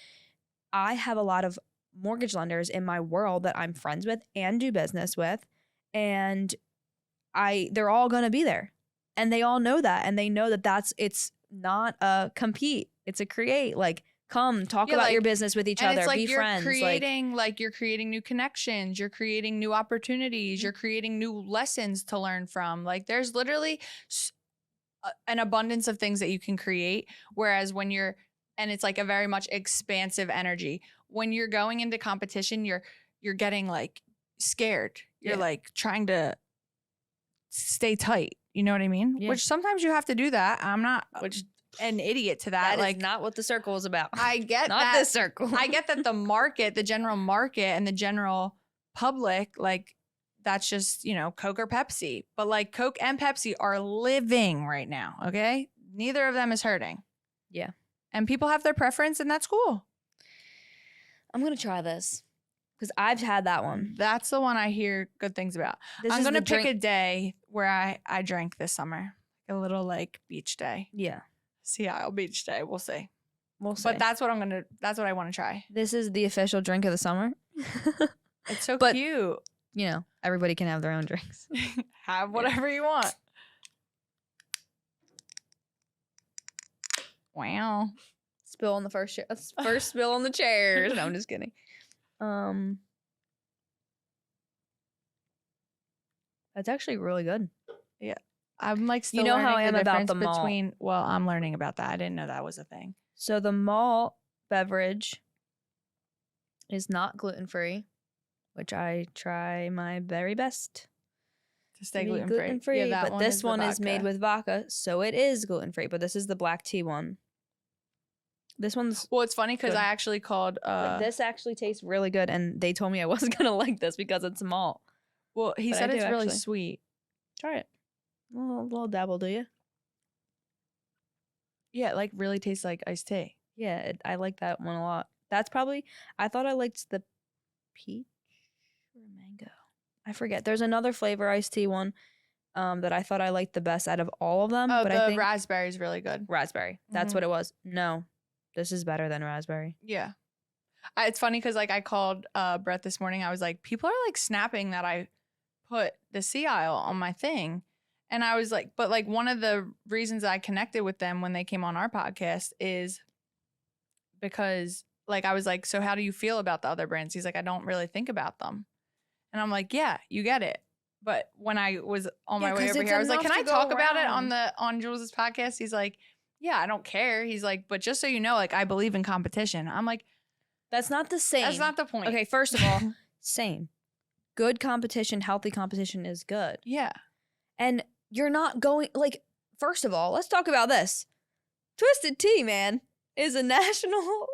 I have a lot of mortgage lenders in my world that I'm friends with and do business with. And they're all going to be there, and they all know that, and they know that it's not a compete, it's a create. Like come talk about your business with each other, be friends. You're creating new connections, you're creating new opportunities, you're creating new lessons to learn from. Like there's literally an abundance of things that you can create. Whereas and it's like a very much expansive energy. When you're going into competition, you're getting like scared. You're like trying to stay tight. You know what I mean? Yeah. Which sometimes you have to do that. I'm not an idiot to that. That is not what the circle is about. I get not this circle. I get that the general market and the general public, like that's just, Coke or Pepsi. But like Coke and Pepsi are living right now. Okay. Neither of them is hurting. Yeah. And people have their preference, and that's cool. I'm going to try this. Because I've had that one. That's the one I hear good things about. I'm going to pick a day where I drank this summer. A little like beach day. Yeah. Sea Isle beach day. We'll see. But that's what I want to try. This is the official drink of the summer. It's so cute. Everybody can have their own drinks. Have whatever you want. Wow. Spill on the first chair. First spill on the chairs. No, I'm just kidding. That's actually really good. Yeah. I'm like still learning how I am about the malt. I'm learning about that. I didn't know that was a thing. So the malt beverage is not gluten-free, which I try my very best to stay gluten-free. Yeah, but this one is made with vodka, so it is gluten-free. But this is the black tea one. This one's it's funny because I actually called this actually tastes really good, and they told me I wasn't gonna like this because it's malt. Well, he said it's really sweet. Try it. A little dabble, do you? Yeah, it like really tastes like iced tea. Yeah, I like that one a lot. That's probably, I thought I liked the peach or mango. I forget. There's another flavor iced tea one that I thought I liked the best out of all of them. Oh, but the I think raspberry is really good. Raspberry. That's what it was. No, this is better than raspberry. Yeah. It's funny because like I called Brett this morning. I was like, people are like snapping that I put the Sea Isle on my thing. And I was like, but like one of the reasons I connected with them when they came on our podcast is because like I was like, so how do you feel about the other brands? He's like, I don't really think about them. And I'm like, yeah, you get it. But when I was on my way over here, I was like, can I talk about it on Jules' podcast? He's like, yeah, I don't care. He's like, but just so you know, like I believe in competition. I'm like, that's not the same. That's not the point. Okay, first of all, same. Good competition, healthy competition is good. Yeah. And you're not going, like, first of all, let's talk about this. Twisted Tea, man, is a national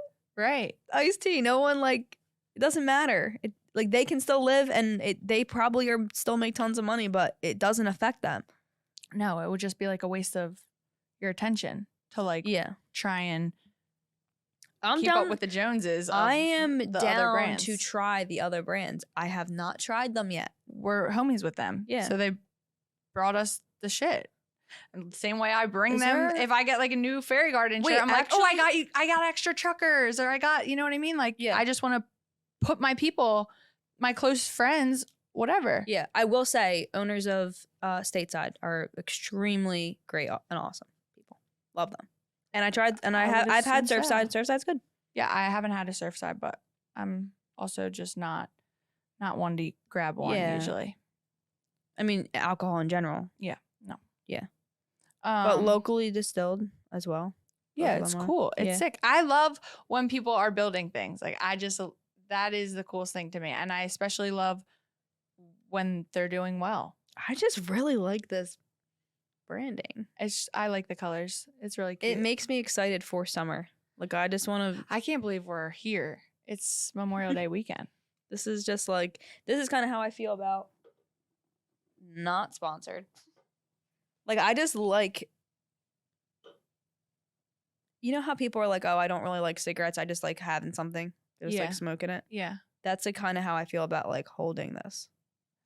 iced tea. No one, like, it doesn't matter. Like, they can still live and they probably still make tons of money, but it doesn't affect them. No, it would just be like a waste of your attention to, like, try and keep up with the Joneses. I am down to try the other brands. I have not tried them yet. We're homies with them. Yeah. So they brought us the shit. And the same way I bring them, if I get like a new Fairy Garden shirt, I'm like, I got extra truckers, or I got, you know what I mean? Like, I just want to put my people my close friends, whatever. Yeah, I will say owners of Stateside are extremely great and awesome people. Love them. And I tried, and I've had Surfside. So. Surfside's good. Yeah, I haven't had a Surfside, but I'm also just not one to grab one usually. I mean, alcohol in general. Yeah, no. Yeah. But locally distilled as well. Yeah, it's cool. It's sick. I love when people are building things. Like that is the coolest thing to me. And I especially love when they're doing well. I just really like this branding. I like the colors. It's really cute. It makes me excited for summer. Like I just want to. I can't believe we're here. It's Memorial Day weekend. This is just like, this is kind of how I feel about not sponsored. Like I just like, you know how people are like, oh, I don't really like cigarettes. I just like having something. Just like smoking it. Yeah. That's like kind of how I feel about like holding this.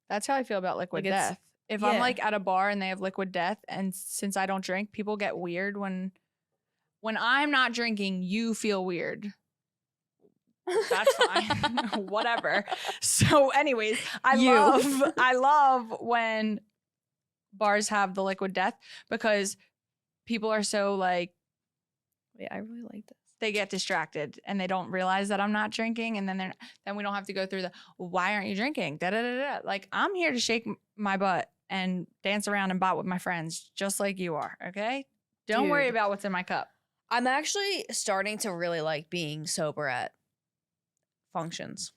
That's how I feel about Liquid Death. If I'm like at a bar and they have Liquid Death, and since I don't drink, people get weird when I'm not drinking, you feel weird. That's fine. Whatever. So anyways, I love when bars have the Liquid Death because people are so like, wait, I really like this. They get distracted and they don't realize that I'm not drinking, and then we don't have to go through the why aren't you drinking? Da da da da. Like I'm here to shake my butt and dance around and bot with my friends, just like you are. Okay, don't worry about what's in my cup. I'm actually starting to really like being sober at functions.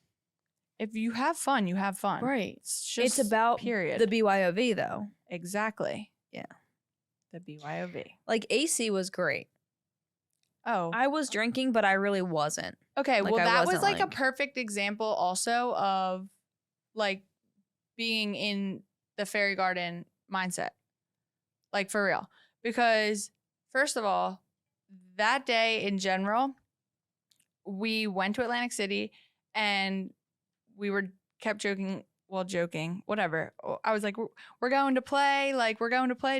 If you have fun, you have fun. Right. It's about period. The BYOV though. Exactly. Yeah. The BYOV. Like AC was great. Oh. I was drinking, but I really wasn't. Okay, like, well that was like a perfect example also of like being in the fairy garden mindset. Like for real. Because first of all, that day in general, we went to Atlantic City and we kept joking, whatever. I was like, we're going to play,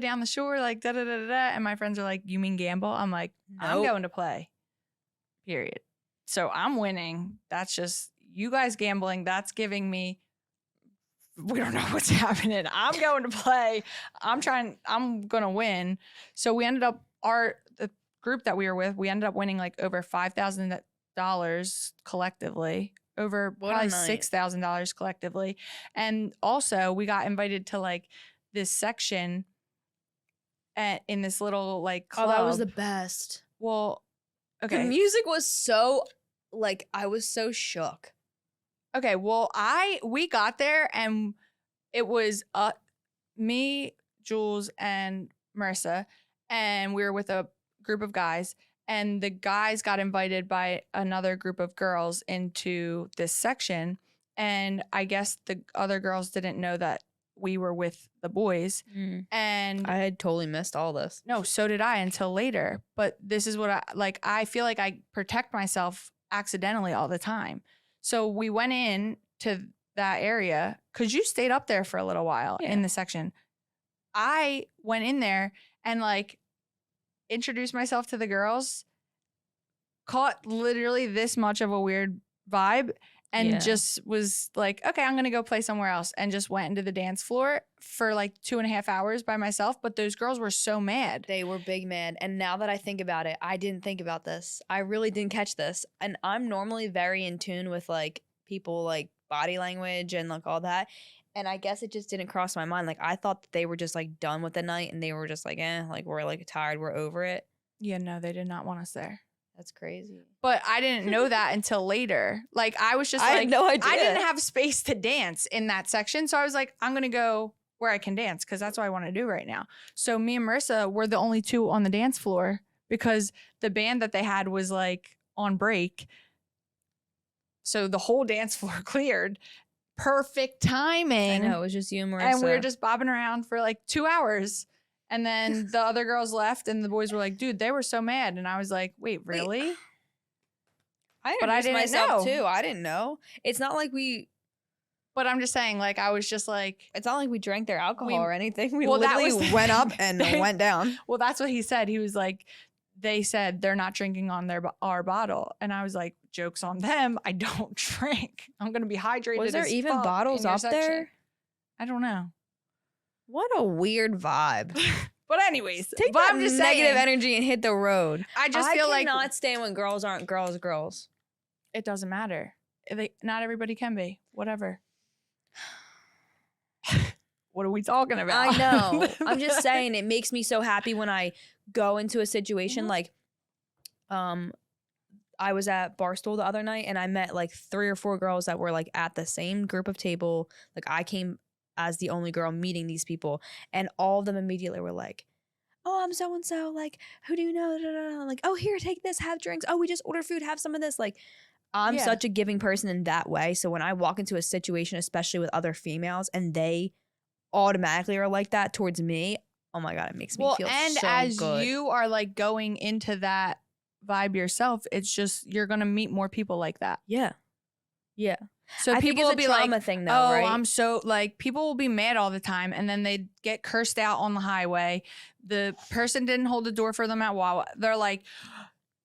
down the shore, like da da da da da. And my friends are like, you mean gamble? I'm like, nope. I'm going to play. Period. So I'm winning. That's just you guys gambling. That's giving me, we don't know what's happening. I'm going to play. I'm going to win. So we ended up, the group that we were with, we ended up winning like over $5,000 collectively, over probably $6,000 collectively. And also we got invited to like this section in this little like club. Oh, that was the best. Well, okay. The music was so like, I was so shook. Okay, well, we got there and it was me, Jules, and Marissa, and we were with a group of guys, and the guys got invited by another group of girls into this section, and I guess the other girls didn't know that we were with the boys, and I had totally missed all this. No, so did I until later, but this is what I feel like I protect myself accidentally all the time. So we went in to that area because you stayed up there for a little while in the section. I went in there and like introduced myself to the girls, caught literally this much of a weird vibe, and just was like, okay, I'm going to go play somewhere else, and just went into the dance floor for like 2.5 hours by myself. But those girls were so mad. They were big mad. And now that I think about it, I didn't think about this. I really didn't catch this. And I'm normally very in tune with like people like body language and like all that. And I guess it just didn't cross my mind. Like I thought that they were just like done with the night and they were just like, like we're like tired, we're over it. Yeah, no, they did not want us there. That's crazy. But I didn't know that until later. Like I was just I had no idea. I didn't have space to dance in that section. So I was like, I'm going to go where I can dance because that's what I want to do right now. So me and Marissa were the only two on the dance floor because the band that they had was like on break. So the whole dance floor cleared. Perfect timing. I know, it was just you and Marissa. And we were just bobbing around for like 2 hours. And then the other girls left and the boys were like, dude, they were so mad. And I was like, wait, really? I didn't myself too. I didn't know. It's not like we... But I'm just saying, like, I was just like... It's not like we drank their alcohol or anything. We literally went up and went down. Well, that's what he said. He was like, they said they're not drinking on our bottle. And I was like, joke's on them. I don't drink. I'm going to be hydrated. Was there as even fuck bottles in your up there? section. I don't know. What a weird vibe. But anyways, Take but that I'm just negative saying, energy and hit the road. I just feel like cannot stand when girls aren't girls. it doesn't matter. Not everybody can be. Whatever. What are we talking about? I know. I'm just saying it makes me so happy when I go into a situation like I was at Barstool the other night and I met like 3 or 4 girls that were like at the same group of table. Like I came as the only girl meeting these people and all of them immediately were like, oh, I'm so and so, like, who do you know? Da, da, da. Like, oh, here, take this, have drinks. Oh, we just ordered food, have some of this. Like, I'm such a giving person in that way. So when I walk into a situation, especially with other females, and they automatically are like that towards me, oh my God, it makes me feel and so as good. you are like going into that vibe yourself, it's just you're gonna meet more people like that. Yeah. So I think people it's will a be trauma like, thing though, "Oh, right? I'm so like." People will be mad all the time, and then they get cursed out on the highway. The person didn't hold the door for them at Wawa. They're like,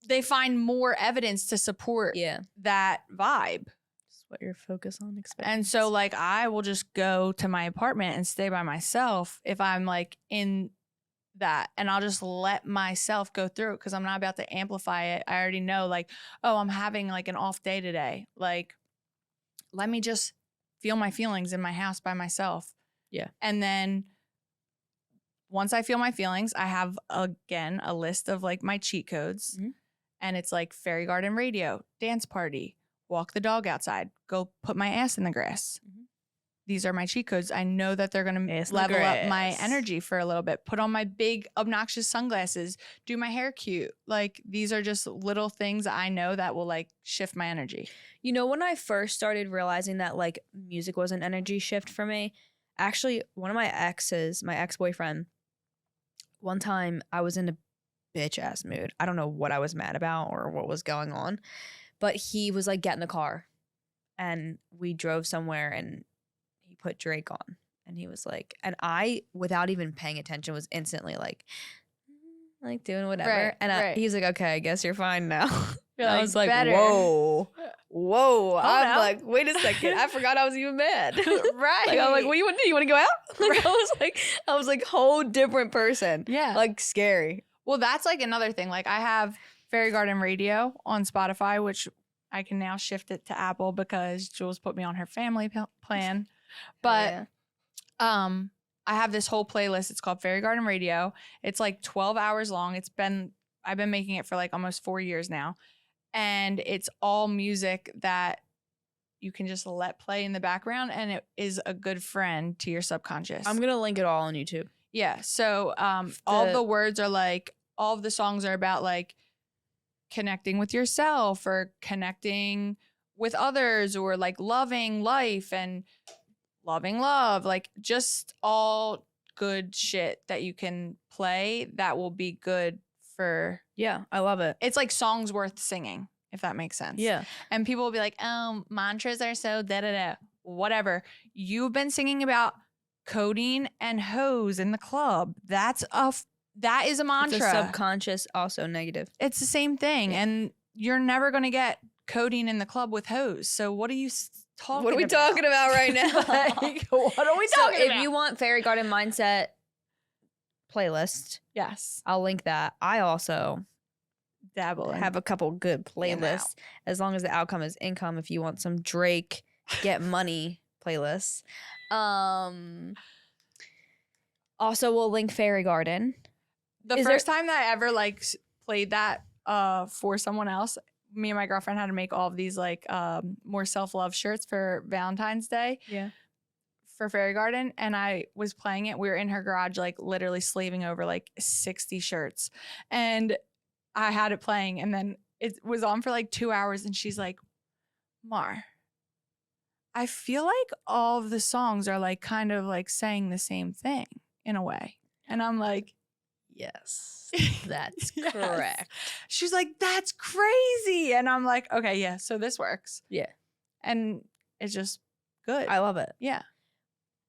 they find more evidence to support that vibe. That's what you're focused on. And so like I will just go to my apartment and stay by myself if I'm like in that, and I'll just let myself go through it because I'm not about to amplify it. I already know like, oh, I'm having like an off day today. Like, let me just feel my feelings in my house by myself. Yeah. And then once I feel my feelings, I have again a list of like my cheat codes. Mm-hmm. And it's like fairy garden radio, dance party, walk the dog outside, go put my ass in the grass. Mm-hmm. These are my cheat codes. I know that they're going to level up my energy for a little bit. Put on my big obnoxious sunglasses, do my hair cute. Like these are just little things I know that will like shift my energy. You know, when I first started realizing that like music was an energy shift for me, actually one of my exes, my ex-boyfriend, one time I was in a bitch ass mood. I don't know what I was mad about or what was going on, but he was like, get in the car. And we drove somewhere and he put Drake on and he was like, and I, without even paying attention, was instantly like doing whatever. Right, And he was like, okay, I guess you're fine now. You're I like, was like, better. whoa. I'm no. like, wait a second. I forgot I was even mad. Right. Like, I'm like, what do you want to do? You want to go out? Like, I was like, whole different person. Yeah. Like, scary. Well, that's like another thing. Like I have Fairy Garden Radio on Spotify, which I can now shift it to Apple because Jules put me on her family plan. But I have this whole playlist. It's called Fairy Garden Radio. It's like 12 hours long. I've been making it for like almost 4 years now. And it's all music that you can just let play in the background, and it is a good friend to your subconscious. I'm going to link it all on YouTube. Yeah. So all the words are like, all of the songs are about like connecting with yourself or connecting with others or like loving life and loving love. Like just all good shit that you can play that will be good for. Yeah, I love it. It's like songs worth singing, if that makes sense. Yeah. And people will be like, oh, mantras are so da-da-da. Whatever. You've been singing about codeine and hoes in the club. That is a mantra. It's a subconscious, also negative. It's the same thing. Yeah. And you're never going to get codeine in the club with hoes. So what are you talking about? What are we talking about right now? Like, what are we talking about? If you want Fairy Garden Mindset playlist, yes, I'll link that. I also have a couple good playlists as long as the outcome is income. If you want some Drake Get Money playlists. Also, we'll link Fairy Garden. The first time that I ever like played that for someone else, me and my girlfriend had to make all of these like more self-love shirts for Valentine's Day. Yeah. For Fairy Garden, and I was playing it. We were in her garage, like literally slaving over like 60 shirts, and I had it playing, and then it was on for like 2 hours, and she's like, Mar, I feel like all of the songs are like kind of like saying the same thing in a way. And I'm like, yes, that's yes. correct. She's like, that's crazy. And I'm like, okay, yeah, so this works. Yeah. And it's just good. I love it. Yeah.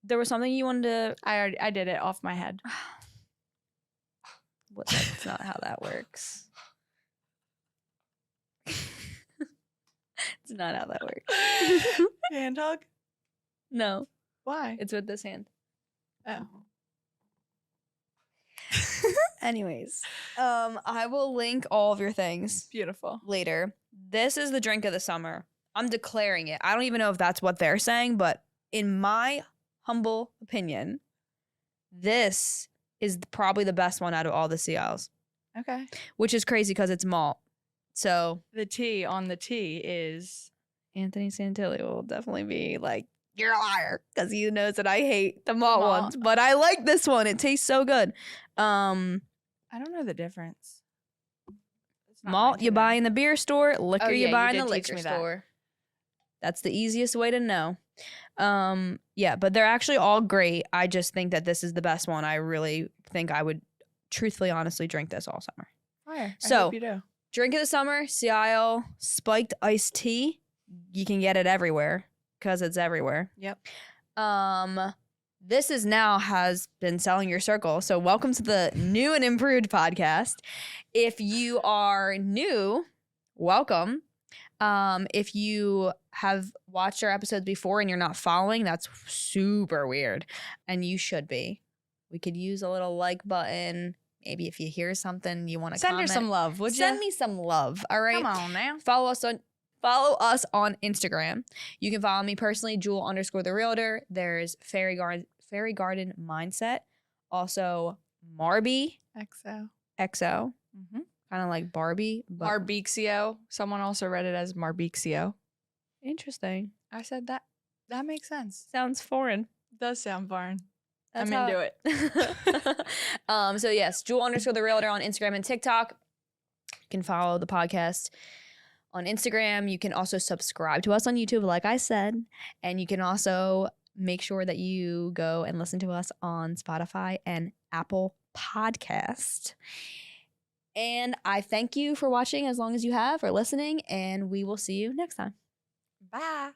There was something you wanted to... I did it off my head. That's not how that works. It's not how that works. Hand hug? No, Why? it's with this hand. Oh. Anyways, I will link all of your things Beautiful. later. This is the drink of the summer. I'm declaring it. I don't even know if that's what they're saying, but in my humble opinion, this is probably the best one out of all the CLs, Okay. which is crazy because it's malt. So The T on the T is Anthony Santilli will definitely be like, you're a liar, because he knows that I hate the malt Malt. ones, but I like this one. It tastes so good. I don't know the difference. It's not Malt mine you to buy know. in the beer store, liquor Oh, you yeah, buy you in the did teach liquor me that. store. That's the easiest way to know. Yeah, but they're actually all great. I just think that this is the best one. I really think I would truthfully, honestly drink this all summer. Fire. I So- hope you do. Drink of the summer, CIL spiked iced tea. You can get it everywhere because it's everywhere. Yep. This is now has been Selling Your Circle. So welcome to the new and improved podcast. If you are new, welcome. If you have watched our episodes before and you're not following, that's super weird. And you should be. We could use a little like button. Maybe if you hear something you want to Send comment. her some love, would you? Send me some love. All right. Come on now. Follow us on Instagram. You can follow me personally, Jewel_the-realtor. There's Fairy Garden Mindset. Also Marby XO. XO. Mm-hmm. Kind of like Barbie. But Marbixio. Someone also read it as Marbixio. interesting. I said that. That makes sense. Sounds foreign. Does sound foreign. That's I'm how- into it. So yes, Jewel_the-realtor on Instagram and TikTok. You can follow the podcast on Instagram. You can also subscribe to us on YouTube, like I said. And you can also make sure that you go and listen to us on Spotify and Apple Podcast. And I thank you for watching as long as you have or listening. And we will see you next time. Bye.